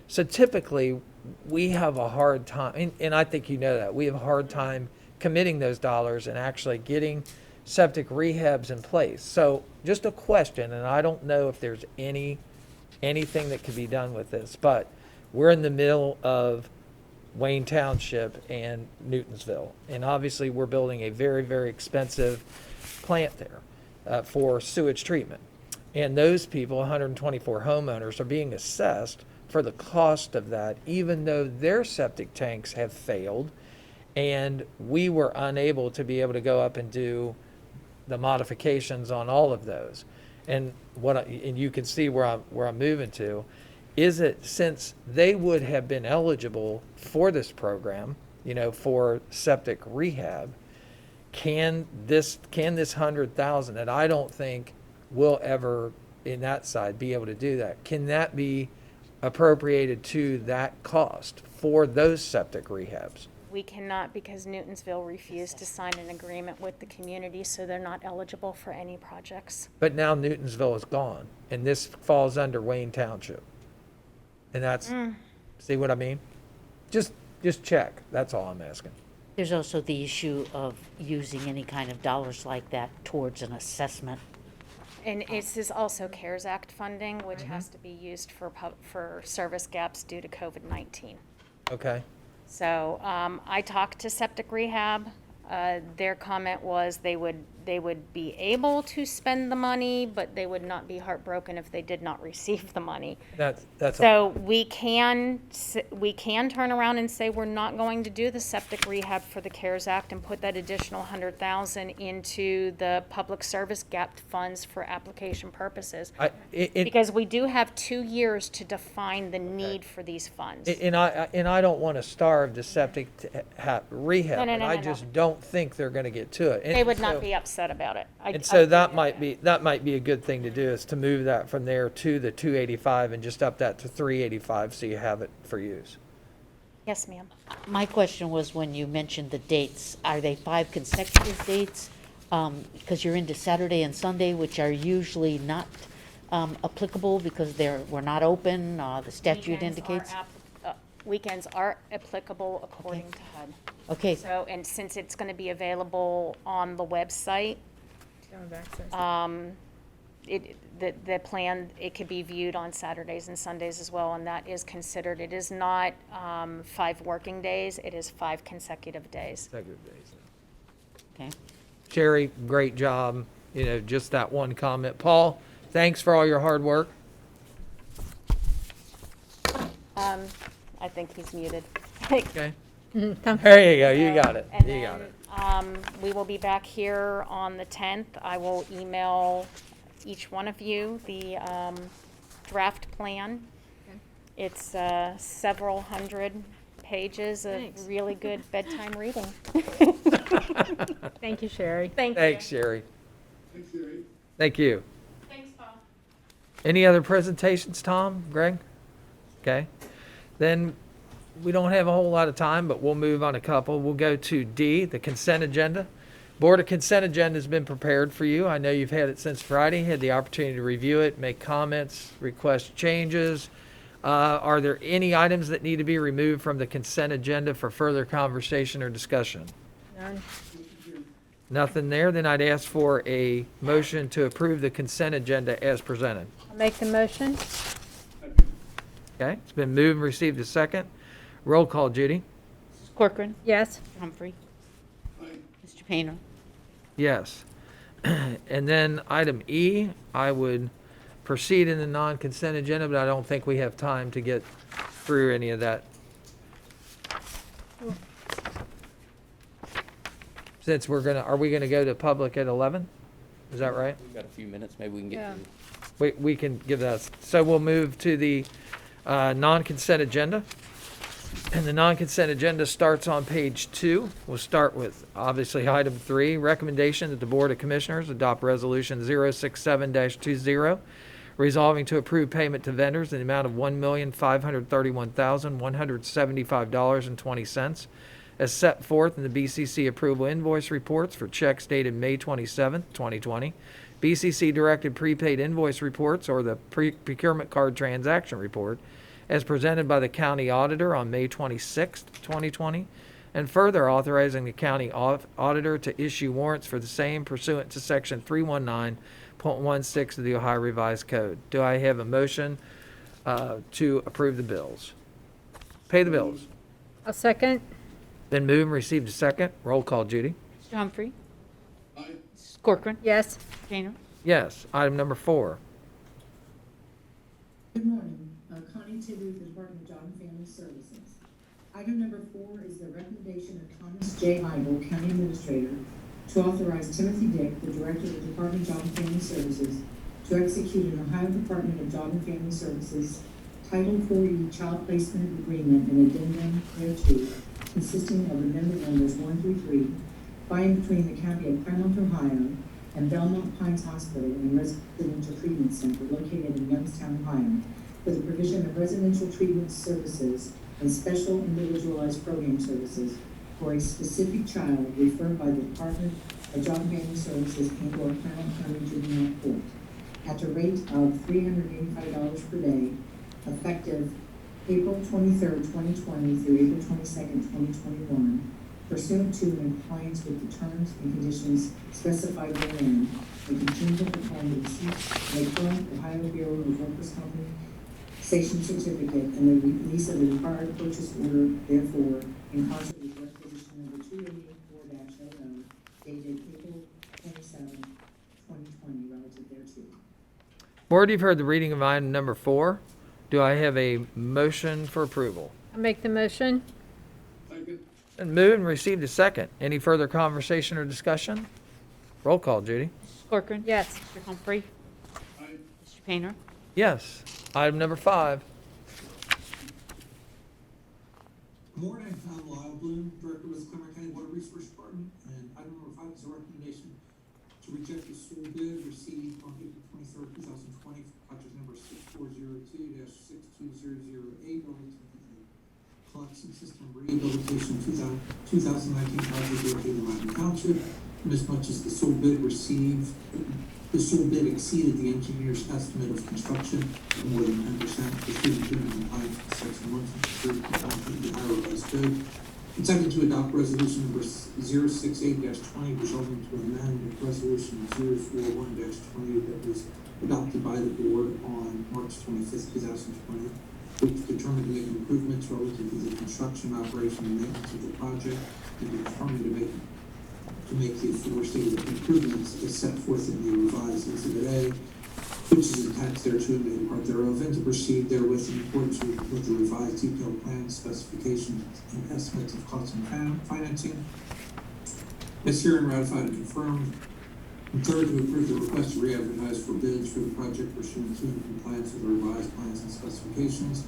So typically, we have a hard time, and I think you know that, we have a hard time committing those dollars and actually getting septic rehabs in place. So just a question, and I don't know if there's anything that can be done with this, but we're in the middle of Wayne Township and Newtonsville, and obviously we're building a very expensive plant there for sewage treatment. And those people, 124 homeowners, are being assessed for the cost of that, even though their septic tanks have failed, and we were unable to be able to go up and do the modifications on all of those. And and you can see where I'm moving to, is it, since they would have been eligible for this program, for septic rehab, can this 100,000 that I don't think will ever in that side be able to do that, can that be appropriated to that cost for those septic rehabs? we cannot because Newtonsville refused to sign an agreement with the community, so they're not eligible for any projects. But now Newtonsville is gone, and this falls under Wayne Township. And that's, see what I mean? Just check, that's all I'm asking. there's also the issue of using any kind of dollars like that towards an assessment. And this is also CARES Act funding, which has to be used for service gaps due to COVID-19. Okay, So I talked to Septic Rehab. Their comment was they would be able to spend the money, but they would not be heartbroken if they did not receive the money. that's all. So we can turn around and say we're not going to do the septic rehab for the CARES Act and put that additional 100,000 into the public service gap funds for application purposes. Because we do have 2 years to define the need for these funds. And I don't want to starve the septic rehab, No, but I no. just don't think they're going to get to it. And They would so- not be upset about it. And so that might be a good thing to do, is to move that from there to the 285 and just up that to 385 so you have it for use. Yes, ma'am. My question was, when you mentioned the dates, are they 5 consecutive dates? Because you're into Saturday and Sunday, which are usually not applicable because we're not open, the statute indicates. Weekends are applicable according to HUD. Okay, So, and since it's going to be available on the website, the plan, it could be viewed on Saturdays and Sundays as well, and that is considered, it is not 5 working days, it is 5 consecutive days. okay. Sherry, great job, just that one comment. Paul, thanks for all your hard work. I think he's muted. Okay. There you go, you got it, And you got then, it. we will be back here on the 10th. I will email each one of you the draft plan. It's several hundred pages of Thanks. really good bedtime reading. Thank you, Sherry. Thank you. Thanks, Sherry. Thank you. Thanks, Paul. Any other presentations, Tom, Greg? Okay. Then we don't have a whole lot of time, but we'll move on a couple. We'll go to D, the consent agenda. Board of Consent Agenda has been prepared for you. I know you've had it since Friday, had the opportunity to review it, make comments, request changes. Are there any items that need to be removed from the consent agenda for further conversation or discussion? None. Nothing there, then I'd ask for a motion to approve the consent agenda as presented. I'll make the motion. Okay, it's been moved and received a second. Roll call, Judy. Mrs. Corcoran. Yes. Mr. Humphrey. Mr. Painter. Yes. And then item E, I would proceed in the non-consent agenda, but I don't think we have time to get through any of that. Since are we gonna go to public at 11? Is that right? We've got a few minutes, maybe we can get Yeah. through. We can give that, so we'll move to the non-consent agenda. And the non-consent agenda starts on page 2. We'll start with, obviously, item 3, recommendation that the Board of Commissioners adopt Resolution 067-20, resolving to approve payment to vendors in the amount of $1,531,175.20, as set forth in the BCC approval invoice reports for checks dated May 27, 2020, BCC directed prepaid invoice reports, or the procurement card transaction report, as presented by the county auditor on May 26, 2020, and further authorizing the county auditor to issue warrants for the same pursuant to section 319.16 of the Ohio Revised Code. Do I have a motion to approve the bills? Pay the bills. I'll second. Been moved and received a second. Roll call, Judy. Mr. Humphrey. Mrs. Corcoran. Yes. Mr. Painter. Yes. Item number 4. Good morning. Connie Tibbetts, the Department of Job and Family Services. Item number 4 is the recommendation of Thomas J. Heigl, County Administrator, to authorize Timothy Dick, the Director of the Department of Job and Family Services, to execute an Ohio Department of Job and Family Services Title 40 Child Placement Agreement and addendum thereto, consisting of amendment numbers 1 through 3, by and between the County of Clermont, Ohio, and Belmont Pines Hospital and Residential Treatment Center located in Youngstown, Ohio, for the provision of residential treatment services and special individualized program services for a specific child referred by the Department of Job and Family Services and/or Clermont County Juvenile Court at a rate of $385 per day, effective April 23rd, 2020 through April 22nd, 2021, pursuant to and in compliance with the terms and conditions specified therein, and contingent upon the receipt of a current Ohio Bureau of Workers' Compensation certificate and the release of the required purchase order, therefore, in concert with requisition number 284-00, dated April 27, 2020, relative thereto. Board, you've heard the reading of item number 4. Do I have a motion for approval? I'll make the motion. And moved and received a second. Any further conversation or discussion? Roll call, Judy. Mrs. Corcoran. Yes. Mr. Humphrey. Mr. Painter. Yes. Item number 5. Good morning, I'm Lyle Bloom, Director with Clermont County Water Resource Department, and item number 5 is a recommendation to reject the sole bid received on April 23rd, 2020, for project number 6402-62008, relative to the collection system rehabilitation 2019 project located in Lyman Township. Inasmuch as the sole bid exceeded the engineer's estimate of construction of more than 10%, pursuant to and in compliance with section 153 of the Ohio Revised Code. And second, to adopt resolution number 068-20, resolving to amend resolution 041-20 that was adopted by the board on March 25th, 2020, which determined to make improvements relative to the construction, operation, and maintenance of the project, and determined to make the aforestated improvements as set forth in the revised Exhibit A, which is attached thereto and made a part thereof, and to proceed therewith in accordance with the revised detailed plans, specifications, and estimates of cost and financing, as herein ratified and confirmed. And third, to approve the request to re-advertise for bids for the project pursuant to and in compliance with the revised plans and specifications,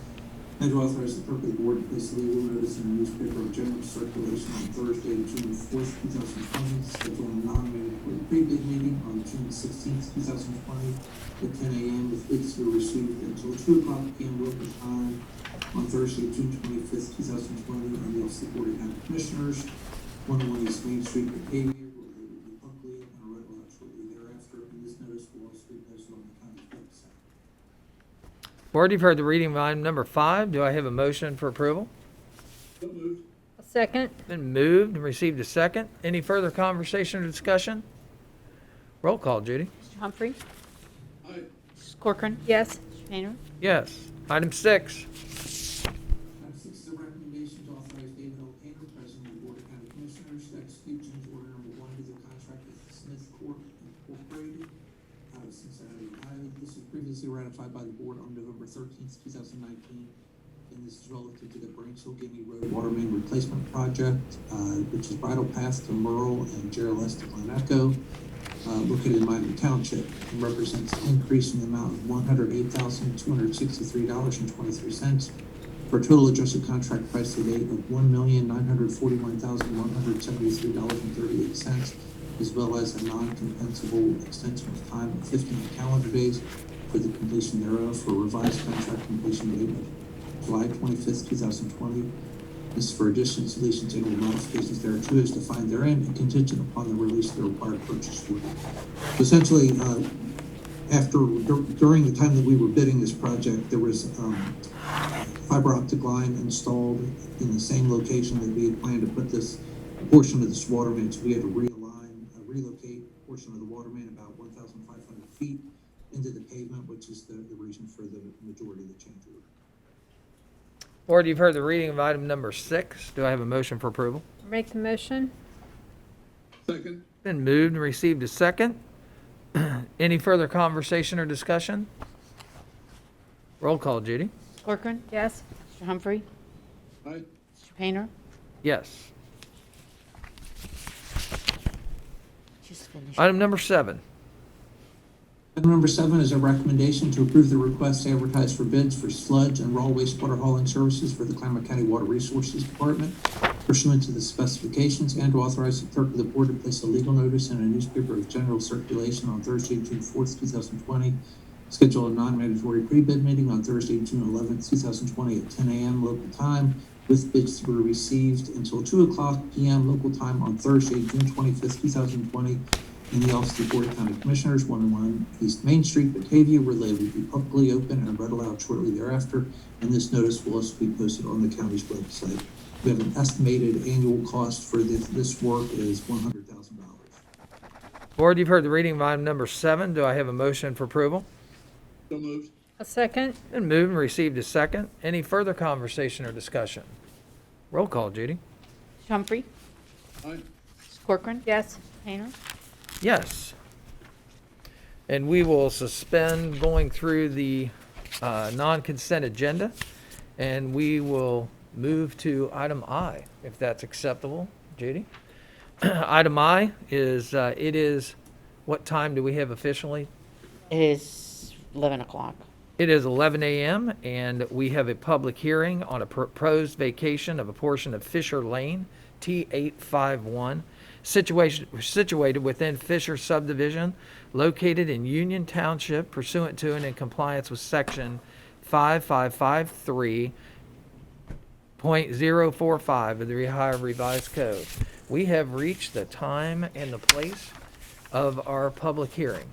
and to authorize the clerk of the board to place legal notice in the newspaper of general circulation on Thursday, June 4th, 2020, schedule a non-mandatory pre-bid meeting on June 16th, 2020, at 10 a.m. with bids to be received until 2 o'clock p.m. local time on Thursday, June 25th, 2020, on the LC Board of County Commissioners, 101 East Main Street, Batavia, where they will Board, you've heard the reading of item number 5. Do I have a motion for approval? A second? Been moved and received a second. Any further conversation or discussion? Roll call, Judy. Mr. Humphrey? Mrs. Corcoran? Yes. Mr. Painter? Yes. Item 6. Item 6 is a recommendation to authorize David L. Painter, President of the Board of County Commissioners, to execute change order number 1 to the contract with Smith Corp. Incorporated out of Cincinnati, Ohio. This was previously ratified by the board on November 13th, 2019. And this is relative to the Branchville Guinea Road Water Main Replacement Project, which is Bridle Path to Merle and Gerald to Glen Echo, located in Miami Township, and represents an increase in the amount of $108,263.23 for a total adjusted contract price to date of $1,941,173.38, as well as a non-compensable extension of time of 15 calendar days for the completion thereof for a revised contract completion date of July 25th, 2020. This is for additions, deletions, and or modifications thereto as defined therein and contingent upon the release of the required purchase order. So essentially, during the time that we were bidding this project, there was fiber optic line installed in the same location that we had planned to put this portion of this water main. So we had to relocate a portion of the water main about 1,500 feet into the pavement, which is the reason for the majority of the change order. Board, you've heard the reading of item number 6. Do I have a motion for approval? Make the motion? Second. Been moved and received a second. Any further conversation or discussion? Roll call, Judy. Mrs. Corcoran? Yes. Mr. Humphrey? Aye. Mr. Painter? Yes. Just finished. Item number 7. Item number 7 is a recommendation to approve the request to advertise for bids for sludge and raw wastewater hauling services for the Clermont County Water Resources Department pursuant to the specifications, and to authorize the clerk of the board to place a legal notice in a newspaper of general circulation on Thursday, June 4th, 2020. Schedule a non-mandatory pre-bid meeting on Thursday, June 11th, 2020 at 10 a.m. local time, with bids to be received until 2:00 p.m. local time on Thursday, June 25th, 2020. In the office of the Board of County Commissioners, 101 East Main Street, Batavia, where they will be publicly open and read aloud shortly thereafter, and this notice will also be posted on the county's website. We have an estimated annual cost for this work is $100,000. Board, you've heard the reading of item number 7. Do I have a motion for approval? So moved. A second? Been moved and received a second. Any further conversation or discussion? Roll call, Judy. Mr. Humphrey? Aye. Mrs. Corcoran? Yes. Mr. Painter? Yes. And we will suspend going through the non-consent agenda, and we will move to item I, if that's acceptable. Judy? Item I is, it is, what time do we have officially? It is 11 o'clock. It is 11 a.m., and we have a public hearing on a proposed vacation of a portion of Fisher Lane, T851, situated within Fisher subdivision, located in Union Township, pursuant to and in compliance with Section 5553.045 of the Ohio Revised Code. We have reached the time and the place of our public hearing.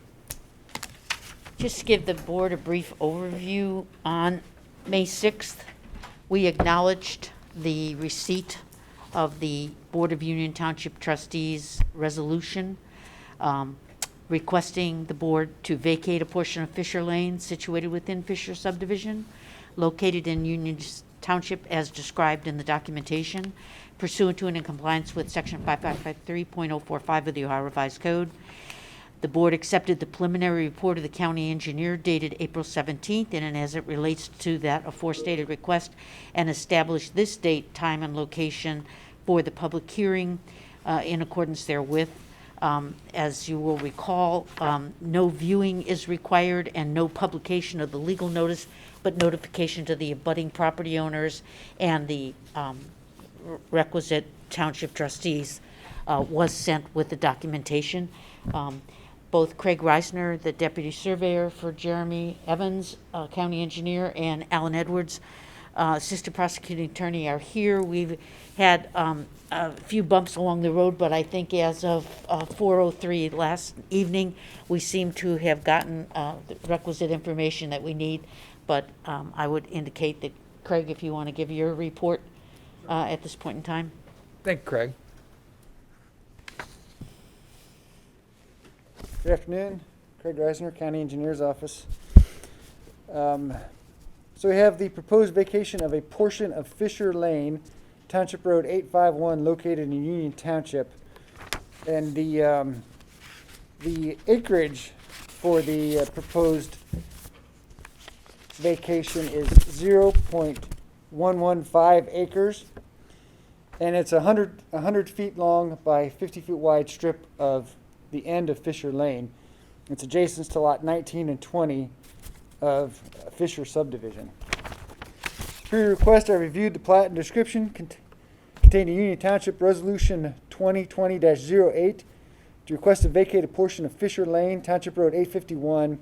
Just to give the board a brief overview, on May 6th, we acknowledged the receipt of the Board of Union Township Trustees resolution requesting the board to vacate a portion of Fisher Lane situated within Fisher subdivision, located in Union Township as described in the documentation, pursuant to and in compliance with Section 5553.045 of the Ohio Revised Code. The board accepted the preliminary report of the county engineer dated April 17th, and as it relates to that aforestated request, and established this date, time, and location for the public hearing in accordance therewith. As you will recall, no viewing is required and no publication of the legal notice, but notification to the abutting property owners and the requisite township trustees was sent with the documentation. Both Craig Reisner, the deputy surveyor for Jeremy Evans, county engineer, and Alan Edwards, assistant prosecuting attorney, are here. We've had a few bumps along the road, but I think as of 4:03 last evening, we seem to have gotten the requisite information that we need but I would indicate that, Craig, if you want to give your report at this point in time. Thank you, Craig. Good afternoon, Craig Reisner, County Engineer's Office. So we have the proposed vacation of a portion of Fisher Lane, Township Road 851, located in Union Township. And the acreage for the proposed vacation is 0.115 acres. And it's a 100 feet long by 50 feet wide strip of the end of Fisher Lane. It's adjacent to lot 19 and 20 of Fisher subdivision. Per your request, I reviewed the plat and description contained in Union Township Resolution 2020-08 to request to vacate a portion of Fisher Lane, Township Road 851,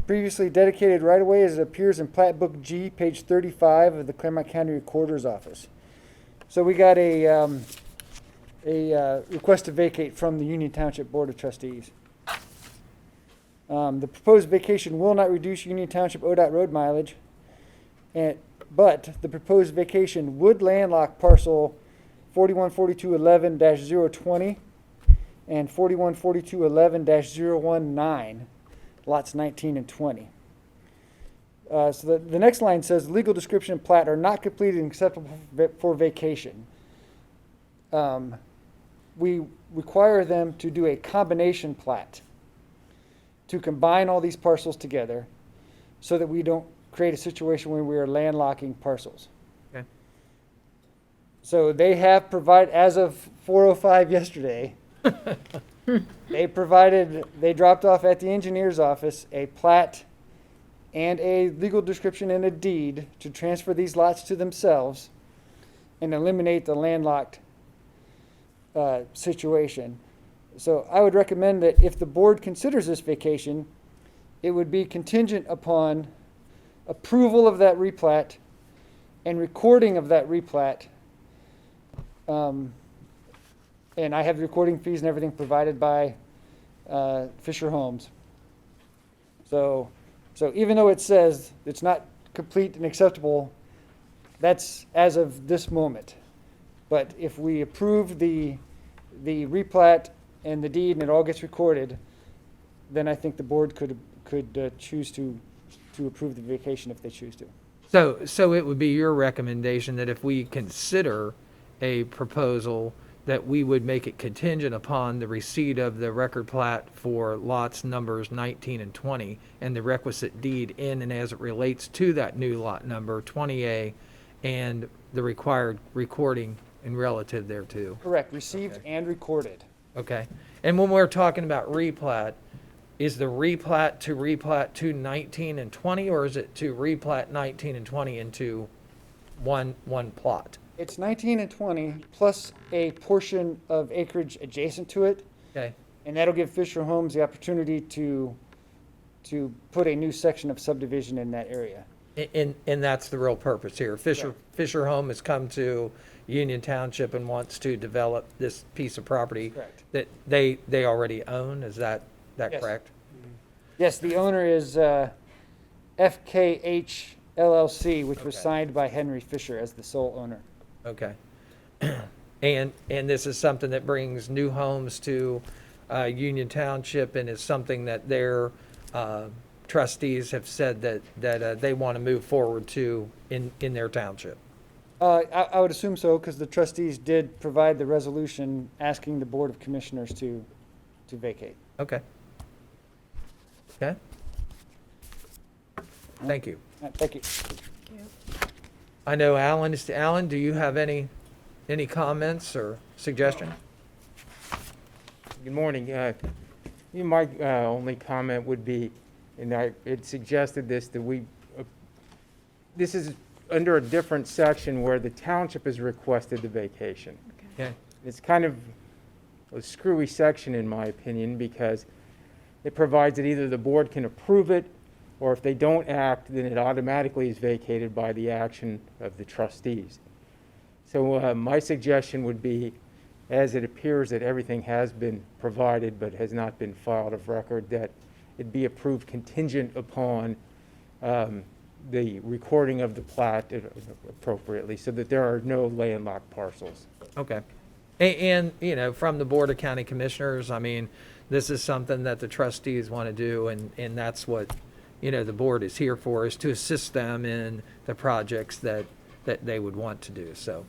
previously dedicated right-of-way as it appears in Plat Book G, page 35 of the Clermont County Recorder's Office. So we got a request to vacate from the Union Township Board of Trustees. The proposed vacation will not reduce Union Township ODOT road mileage, but the proposed vacation would landlock parcel 414211-020 and 414211-019, lots 19 and 20. So the next line says, legal description and plat are not completed and acceptable for vacation. We require them to do a combination plat to combine all these parcels together so that we don't create a situation where we are landlocking parcels. Okay. So they have provided, as of 4:05 yesterday, they dropped off at the engineer's office a plat and a legal description and a deed to transfer these lots to themselves and eliminate the landlocked situation. So I would recommend that if the board considers this vacation, it would be contingent upon approval of that replat and recording of that replat. And I have the recording fees and everything provided by Fisher Homes. So even though it says it's not complete and acceptable, that's as of this moment. But if we approve the replat and the deed and it all gets recorded, then I think the board could choose to approve the vacation if they choose to. So it would be your recommendation that if we consider a proposal, that we would make it contingent upon the receipt of the record plat for lots numbers 19 and 20 and the requisite deed in and as it relates to that new lot number 20A and the required recording in relative thereto. Correct, received and recorded. Okay. And when we're talking about replat, is the replat to 19 and 20, or is it to replat 19 and 20 into one plot? It's 19 and 20 plus a portion of acreage adjacent to it. Okay. And that'll give Fisher Homes the opportunity to put a new section of subdivision in that area. And that's the real purpose here. Fisher Home has come to Union Township and wants to develop this piece of property. Correct. That they already own. Is that Yes. correct? Yes, the owner is FKH LLC, which was Okay. signed by Henry Fisher as the sole owner. Okay. And this is something that brings new homes to Union Township and is something that their trustees have said that they want to move forward to in their township. I would assume so, because the trustees did provide the resolution asking the Board of Commissioners to vacate. Okay. Okay. Thank you. Thank you. I know Alan, do you have any comments or suggestions? Good morning. My only comment would be, and I had suggested this, that this is under a different section where the township has requested the vacation. Okay. It's kind of a screwy section in my opinion, because it provides that either the board can approve it, or if they don't act, then it automatically is vacated by the action of the trustees. So my suggestion would be, as it appears that everything has been provided but has not been filed of record, that it be approved contingent upon the recording of the plat appropriately, so that there are no landlocked parcels. Okay. And, you know, from the Board of County Commissioners, I mean, this is something that the trustees want to do, and that's what, you know, the board is here for, is to assist them in the projects that they would want to do. So,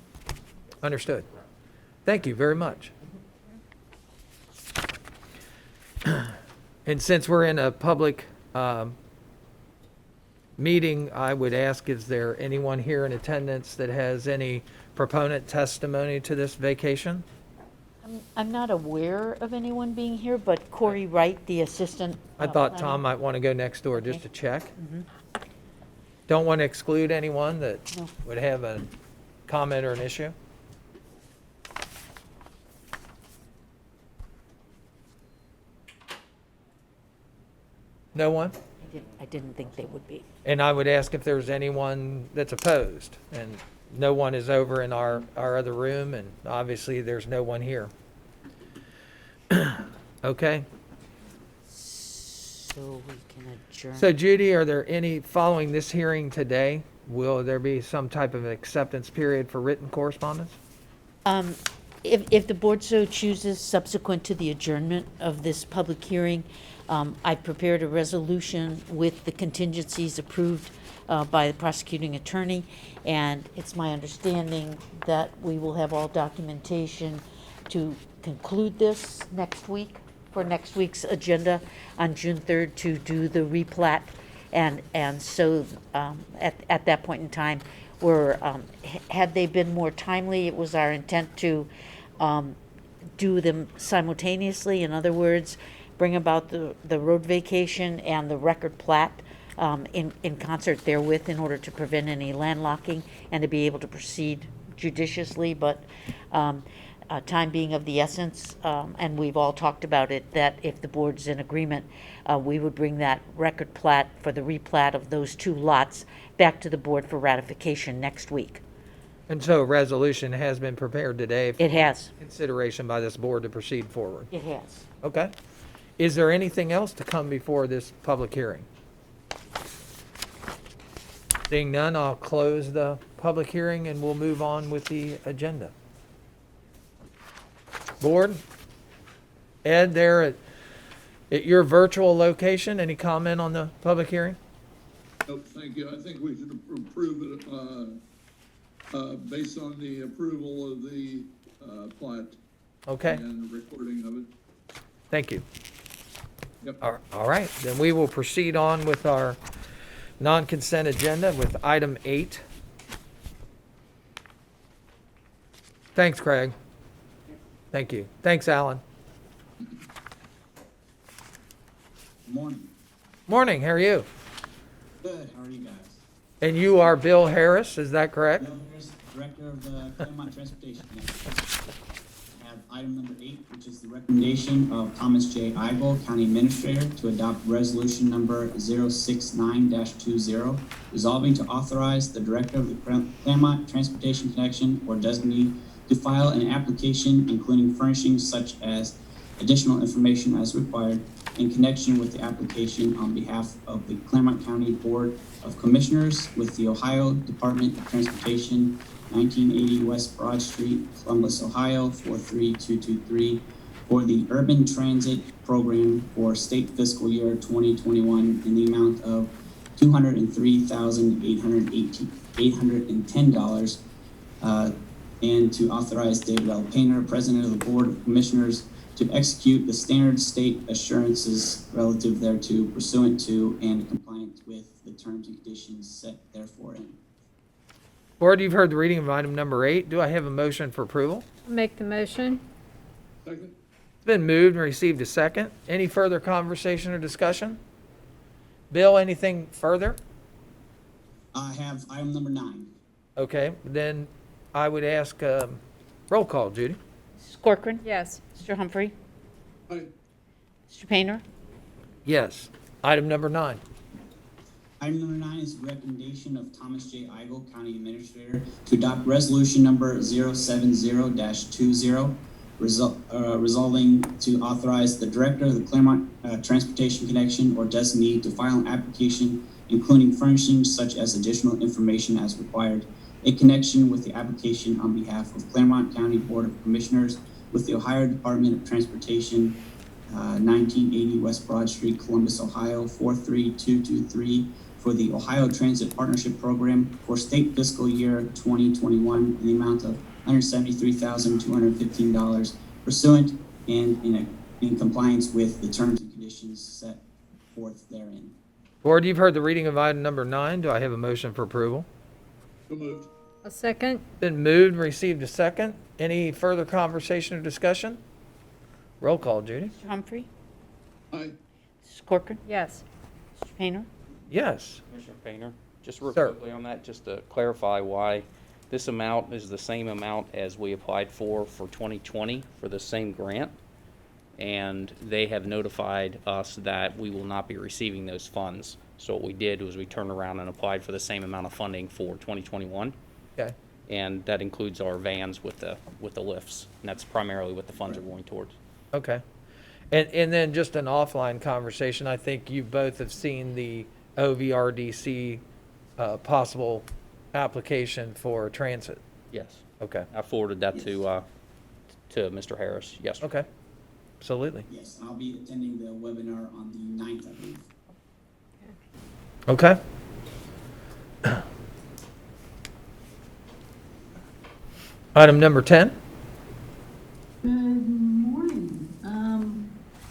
understood. Thank you very much. And since we're in a public meeting, I would ask, is there anyone here in attendance that has any proponent testimony to this vacation? I'm not aware of anyone being here, but Corey Wright, the assistant. I thought planner- Tom might want to go next door just Okay. to check. Mhm. Don't want to exclude anyone that No. would have a comment or an issue. No one? I didn't think they would be. And I would ask if there's anyone that's opposed. And no one is over in our other room, and obviously there's no one here. Okay. So we can adjourn. So Judy, are there any, following this hearing today, will there be some type of acceptance period for written correspondence? If the board so chooses, subsequent to the adjournment of this public hearing, I prepared a resolution with the contingencies approved by the prosecuting attorney, and it's my understanding that we will have all documentation to conclude this next week, for next week's agenda on June 3rd to do the replat. And so at that point in time, had they been more timely, it was our intent to do them simultaneously. In other words, bring about the road vacation and the record plat in concert therewith, in order to prevent any landlocking and to be able to proceed judiciously. But time being of the essence, and we've all talked about it, that if the board's in agreement, we would bring that record plat for the replat of those two lots back to the board for ratification next week. And so a resolution has been prepared today for It has. consideration by this board to proceed forward. It has. Okay. Is there anything else to come before this public hearing? Seeing none, I'll close the public hearing and we'll move on with the agenda. Board? Ed, there at your virtual location, any comment on the public hearing? Nope, thank you. I think we should approve it, based on the approval of the, plat. Okay, And the recording of it. thank you. Yep. All right, then we will proceed on with our non-consent agenda with item 8. Thanks, Craig. Thank you. Thanks, Alan. Morning. Morning, how are you? Good. How are you guys? And you are Bill Harris, is that correct? Bill Harris, Director of the Clermont Transportation Connection. I have item number 8, which is the recommendation of Thomas J. Eigel, County Administrator, to adopt resolution number 069-20, resolving to authorize the Director of the Clermont Transportation Connection or designee to file an application including furnishings such as additional information as required in connection with the application on behalf of the Clermont County Board of Commissioners with the Ohio Department of Transportation, 1980 West Broad Street, Columbus, Ohio, 43223, for the Urban Transit Program for state fiscal year 2021 in the amount of $203,810, and to authorize David L. Painter, President of the Board of Commissioners, to execute the standard state assurances relative thereto, pursuant to and compliant with the terms and conditions set therefore in. Board, you've heard the reading of item number 8. Do I have a motion for approval? Make the motion. Second? It's been moved and received a second. Any further conversation or discussion? Bill, anything further? I have item number 9. Okay, then I would ask, roll call, Judy. Mrs. Corcoran. Yes. Mr. Humphrey. Aye. Mr. Painter. Yes. Item number 9. Item number 9 is the recommendation of Thomas J. Eigel, County Administrator, to adopt resolution number 070-20, resolving to authorize the Director of the Clermont Transportation Connection or designee to file an application including furnishings such as additional information as required, in connection with the application on behalf of Clermont County Board of Commissioners with the Ohio Department of Transportation, 1980 West Broad Street, Columbus, Ohio, 43223, for the Ohio Transit Partnership Program for state fiscal year 2021 in the amount of $173,215 pursuant and in compliance with the terms and conditions set forth therein. Board, you've heard the reading of item number 9. Do I have a motion for approval? So moved. A second? Been moved and received a second. Any further conversation or discussion? Roll call, Judy. Mr. Humphrey? Aye. Mrs. Corcoran? Yes. Mr. Painter? Yes. Commissioner Painter, just real Sir. quickly on that, just to clarify why this amount is the same amount as we applied for 2020 for the same grant. And they have notified us that we will not be receiving those funds. So what we did was we turned around and applied for the same amount of funding for 2021. Okay. And that includes our vans with the lifts. And that's primarily what the funds are going towards. Okay. And then just an offline conversation, I think you both have seen the OVRDC possible application for transit. Yes. Okay. I forwarded that to Mr. Harris yesterday. Okay. Absolutely. Yes, I'll be attending the webinar on the 9th, I believe. Okay. Item number 10. Good morning.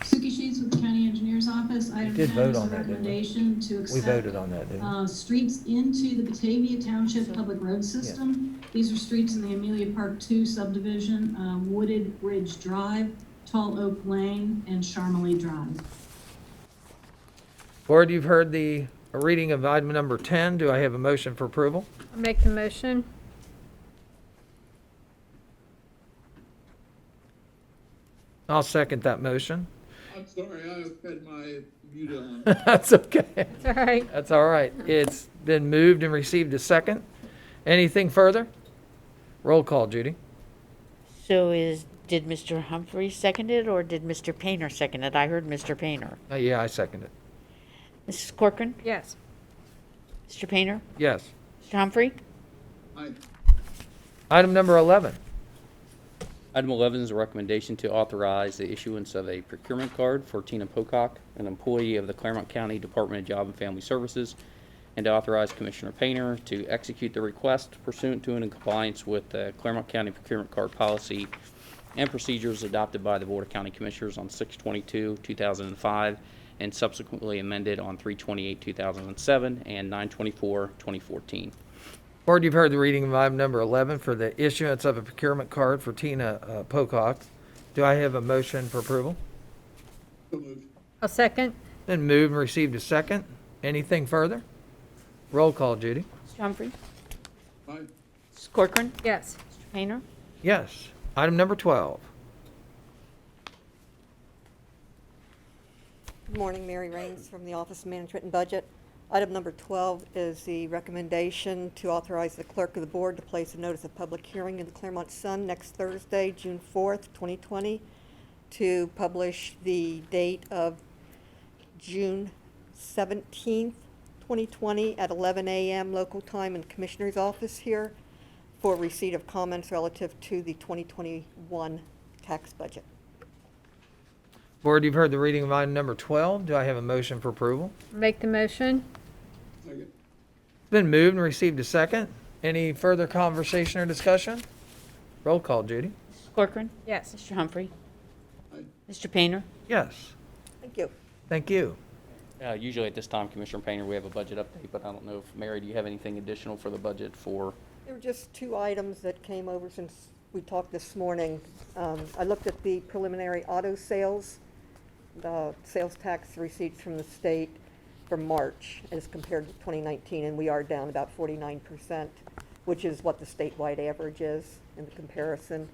Suki Sheets with the County Engineer's Office. Item did 10 vote is on a that, didn't we? recommendation to We accept voted on that, didn't we? streets into the Batavia Township Public Road System. These are streets in the Amelia Park 2 subdivision, Wooded Ridge Drive, Tall Oak Lane, and Charmely Drive. Board, you've heard the reading of item number 10. Do I have a motion for approval? I'll make the motion. I'll second that motion. I'm sorry, I had my mute on. That's okay. It's all right. That's all right. It's been moved and received a second. Anything further? Roll call, Judy. So did Mr. Humphrey second it, or did Mr. Painter second it? I heard Mr. Painter. Yeah, I second it. Mrs. Corcoran? Yes. Mr. Painter? Yes. Mr. Humphrey? Aye. Item number 11. Item 11 is a recommendation to authorize the issuance of a procurement card for Tina Pocock, an employee of the Clermont County Department of Job and Family Services, and to authorize Commissioner Painter to execute the request pursuant to and in compliance with the Clermont County procurement card policy and procedures adopted by the Board of County Commissioners on 6/22/2005 and subsequently amended on 3/28/2007 and 9/24/2014. Board, you've heard the reading of item number 11 for the issuance of a procurement card for Tina Pocock. Do I have a motion for approval? So moved. A second? Been moved and received a second. Anything further? Roll call, Judy. Mr. Humphrey? Aye. Mrs. Corcoran? Yes. Mr. Painter? Yes. Item number 12. Good morning, Mary Raines from the Office of Management and Budget. Item number 12 is the recommendation to authorize the clerk of the board to place a notice of public hearing in the Clermont Sun next Thursday, June 4th, 2020, to publish the date of June 17th, 2020 at 11 a.m. local time in the Commissioner's office here for receipt of comments relative to the 2021 tax budget. Board, you've heard the reading of item number 12. Do I have a motion for approval? Make the motion. Second. Been moved and received a second. Any further conversation or discussion? Roll call, Judy. Mrs. Corcoran? Yes. Mr. Humphrey? Aye. Mr. Painter? Yes. Thank you. Thank you. Usually at this time, Commissioner Painter, we have a budget update, but I don't know if, Mary, do you have anything additional for the budget for? There were just two items that came over since we talked this morning. I looked at the preliminary auto sales, the sales tax receipts from the state for March as compared to 2019, and we are down about 49%, which is what the statewide average is in the comparison.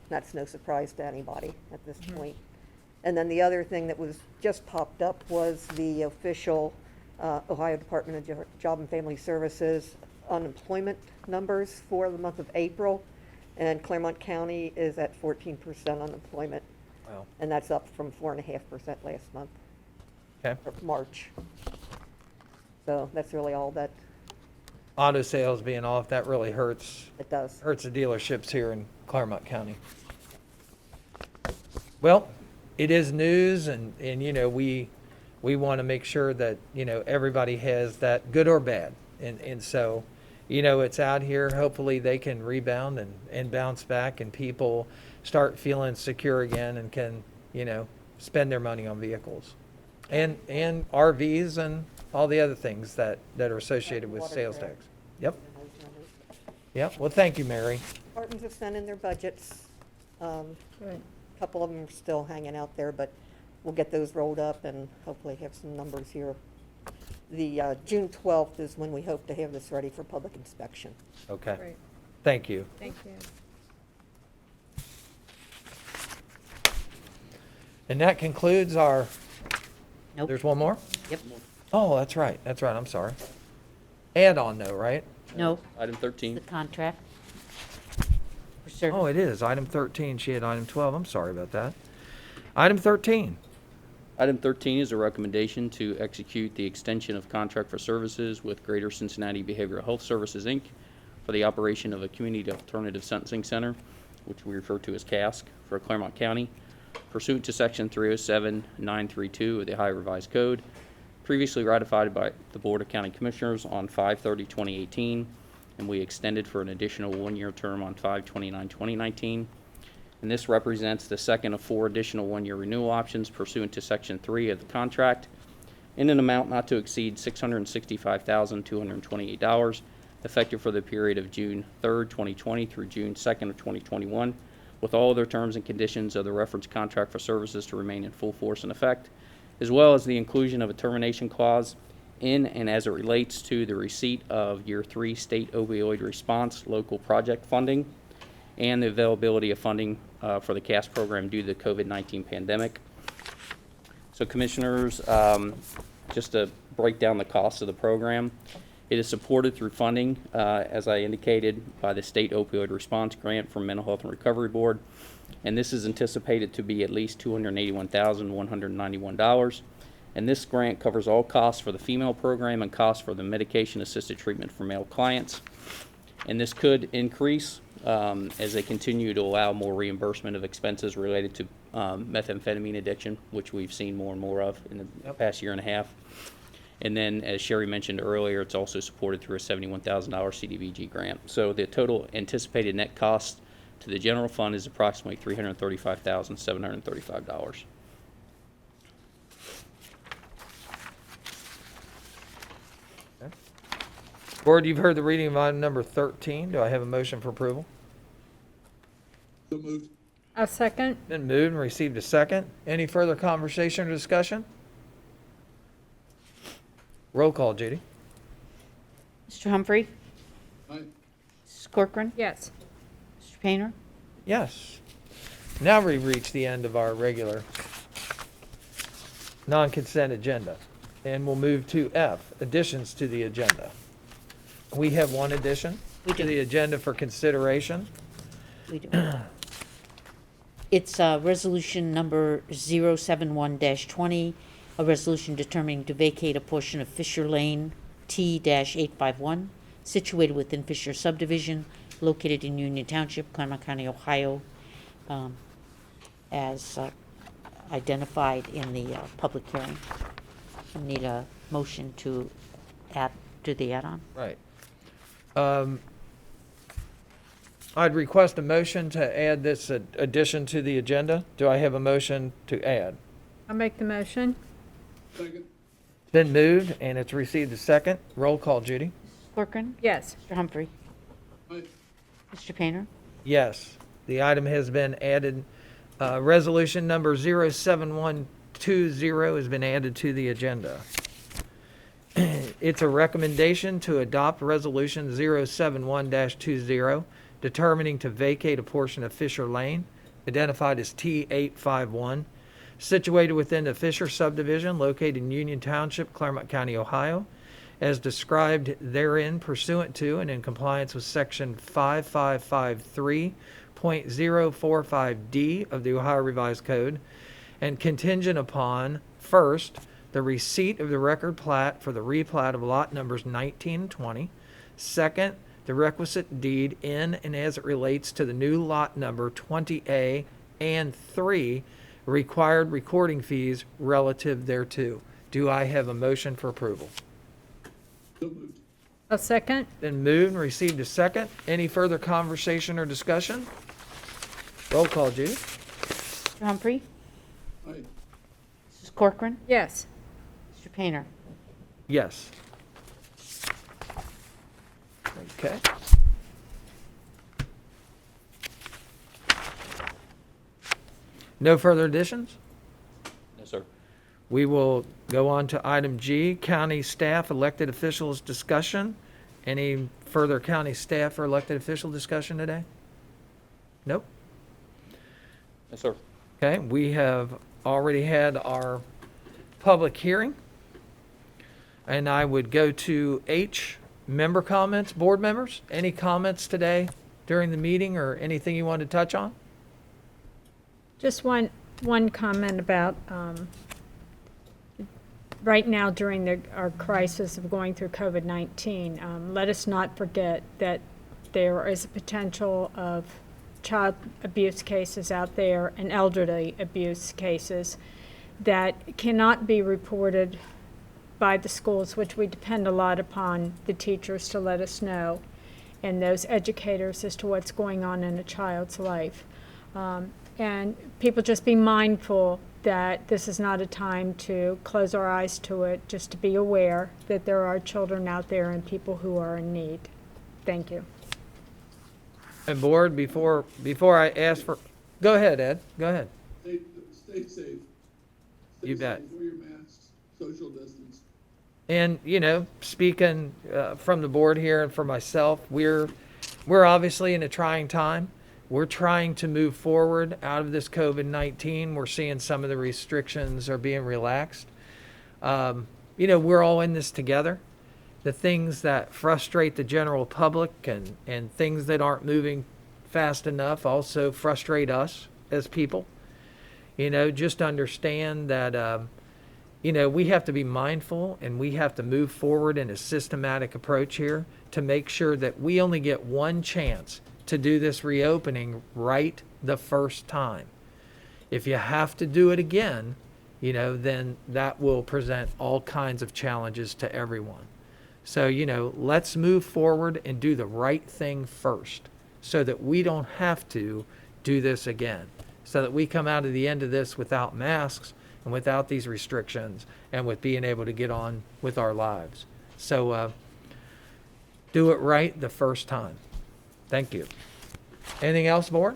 That's no surprise to anybody at this point. And then the other thing that was just popped up was the official Ohio Department of Job and Family Services unemployment numbers for the month of April. And Clermont County is at 14% unemployment. Wow. And that's up from 4.5% last month, Okay. or March. So that's really all that Auto sales being off, that really hurts it does. the dealerships here in Clermont County. Well, it is news, and we want to make sure that everybody has that, good or bad, and so it's out here. Hopefully they can rebound and bounce back, and people start feeling secure again and can spend their money on vehicles and RVs and all the other things that are associated with Water sales care. tax. Yep. Well, thank you, Mary. Departments have sent in their budgets. A Good. couple of them are still hanging out there, but we'll get those rolled up and hopefully have some numbers here. The June 12th is when we hope to have this ready for public inspection. Okay. Great. Thank you. Thank you. And that concludes our, Nope. there's one more? Yep. Oh, that's right. I'm sorry. Add on though, right? No, Item 13. the contract. For service. Oh, it is. Item 13. She had item 12. I'm sorry about that. Item 13. Item 13 is a recommendation to execute the extension of contract for services with Greater Cincinnati Behavioral Health Services, Inc. for the operation of a Community Alternative Sentencing Center, which we refer to as CASC, for Clermont County, pursuant to Section 307-932 of the Ohio Revised Code, previously ratified by the Board of County Commissioners on 5/30/2018, and we extended for an additional one-year term on 5/29/2019. And this represents the second of 4 additional one-year renewal options pursuant to Section 3 of the contract in an amount not to exceed $665,228, effective for the period of June 3rd, 2020 through June 2nd of 2021, with all other terms and conditions of the reference contract for services to remain in full force and effect, as well as the inclusion of a termination clause in and as it relates to the receipt of Year 3 state opioid response local project funding and the availability of funding for the CAS program due to the COVID-19 pandemic. So Commissioners, just to break down the cost of the program, it is supported through funding, as I indicated, by the State Opioid Response Grant from Mental Health and Recovery Board, and this is anticipated to be at least $281,191. And this grant covers all costs for the female program and costs for the medication-assisted treatment for male clients. And this could increase as they continue to allow more reimbursement of expenses related to methamphetamine addiction, which we've seen more and more of in the past year and a half. And then, as Sherry mentioned earlier, it's also supported through a $71,000 CDBG grant. So the total anticipated net cost to the general fund is approximately $335,735. Board, you've heard the reading of item number 13. Do I have a motion for approval? So moved. A second? Been moved and received a second. Any further conversation or discussion? Roll call, Judy. Mr. Humphrey? Aye. Mrs. Corcoran? Yes. Mr. Painter? Yes. Now we've reached the end of our regular non-consent agenda, and we'll move to F, additions to the agenda. We have one addition to the agenda for consideration. We do. It's resolution number 071-20, a resolution determining to vacate a portion of Fisher Lane T-851, situated within Fisher subdivision, located in Union Township, Clermont County, Ohio, as identified in the public hearing. I need a motion to add to the add-on. Right. I'd request a motion to add this addition to the agenda. Do I have a motion to add? I'll make the motion. Second. Been moved and it's received a second. Roll call, Judy. Mrs. Corcoran? Yes. Mr. Humphrey? Aye. Mr. Painter? Yes. The item has been added. Resolution number 07120 has been added to the agenda. It's a recommendation to adopt resolution 071-20, determining to vacate a portion of Fisher Lane, identified as T851, situated within the Fisher subdivision located in Union Township, Clermont County, Ohio, as described therein pursuant to and in compliance with section 5553.045D of the Ohio Revised Code, and contingent upon, first, the receipt of the record plat for the replat of lot numbers 19 and 20. Second, the requisite deed in and as it relates to the new lot number 20A, and 3, required recording fees relative thereto. Do I have a motion for approval? So moved. A second? Been moved and received a second. Any further conversation or discussion? Roll call, Judy. Mr. Humphrey? Aye. Mrs. Corcoran? Yes. Mr. Painter? Yes. Okay. No further additions? No, sir. We will go on to item G, county staff, elected officials discussion. Any further county staff or elected official discussion today? Nope. No, sir. Okay, we have already had our public hearing. And I would go to H, member comments, board members. Any comments today during the meeting or anything you want to touch on? Just one comment about, right now during our crisis of going through COVID-19, let us not forget that there is a potential of child abuse cases out there and elderly abuse cases that cannot be reported by the schools, which we depend a lot upon the teachers to let us know, and those educators as to what's going on in a child's life. And people just be mindful that this is not a time to close our eyes to it, just to be aware that there are children out there and people who are in need. Thank you. And board, before I ask for, go ahead, Ed, go ahead. Stay safe. You bet. Stay safe. Wear your masks, social distance. And, you know, speaking from the board here and for myself, we're obviously in a trying time. We're trying to move forward out of this COVID-19. We're seeing some of the restrictions are being relaxed. You know, we're all in this together. The things that frustrate the general public and things that aren't moving fast enough also frustrate us as people. You know, just understand that, you know, we have to be mindful and we have to move forward in a systematic approach here to make sure that we only get one chance to do this reopening right the first time. If you have to do it again, you know, then that will present all kinds of challenges to everyone. So, you know, let's move forward and do the right thing first so that we don't have to do this again, so that we come out of the end of this without masks and without these restrictions and with being able to get on with our lives. So do it right the first time. Thank you. Anything else, board?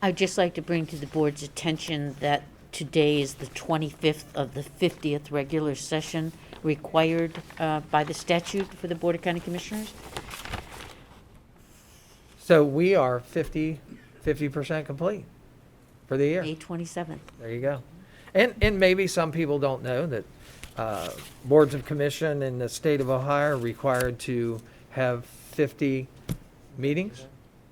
I'd just like to bring to the board's attention that today is the 25th of the 50th regular session required by the statute for the Board of County Commissioners. So we are 50% complete for the year. May 27th. There you go. And maybe some people don't know that boards of commission in the state of Ohio are required to have 50 meetings,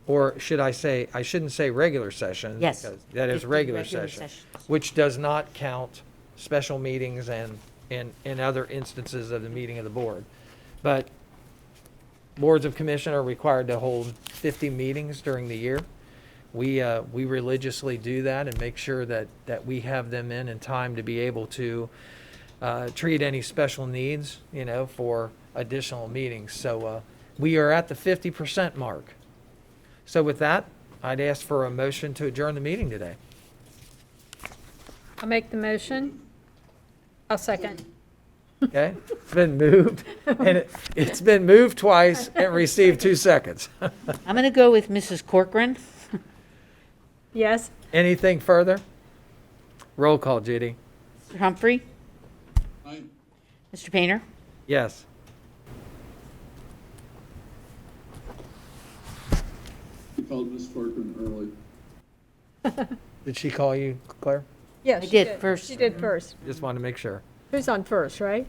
or should I say, I shouldn't say regular session. Yes. Because that is 50 regular session, sessions. which does not count special meetings and other instances of the meeting of the board. But boards of commission are required to hold 50 meetings during the year. We religiously do that and make sure that we have them in time to be able to treat any special needs, you know, for additional meetings. So we are at the 50% mark. So with that, I'd ask for a motion to adjourn the meeting today. I'll make the motion. I'll second. Okay? It's been moved, and it's been moved twice and received 2 seconds. I'm going to go with Mrs. Corcoran. Yes? Anything further? Roll call, Judy. Mr. Humphrey? Aye. Mr. Painter? Yes. You called Ms. Corcoran early. Did she call you, Claire? Yes, I she did first. She did first. Just wanted to make sure. Who's on first, right?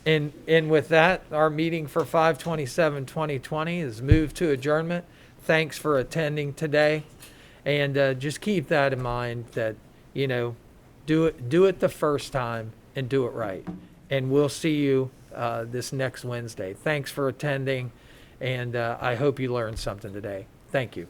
And with that, our meeting for 5/27/2020 is moved to adjournment. Thanks for attending today. And just keep that in mind that, you know, do it the first time and do it right. And we'll see you this next Wednesday. Thanks for attending, and I hope you learned something today. Thank you.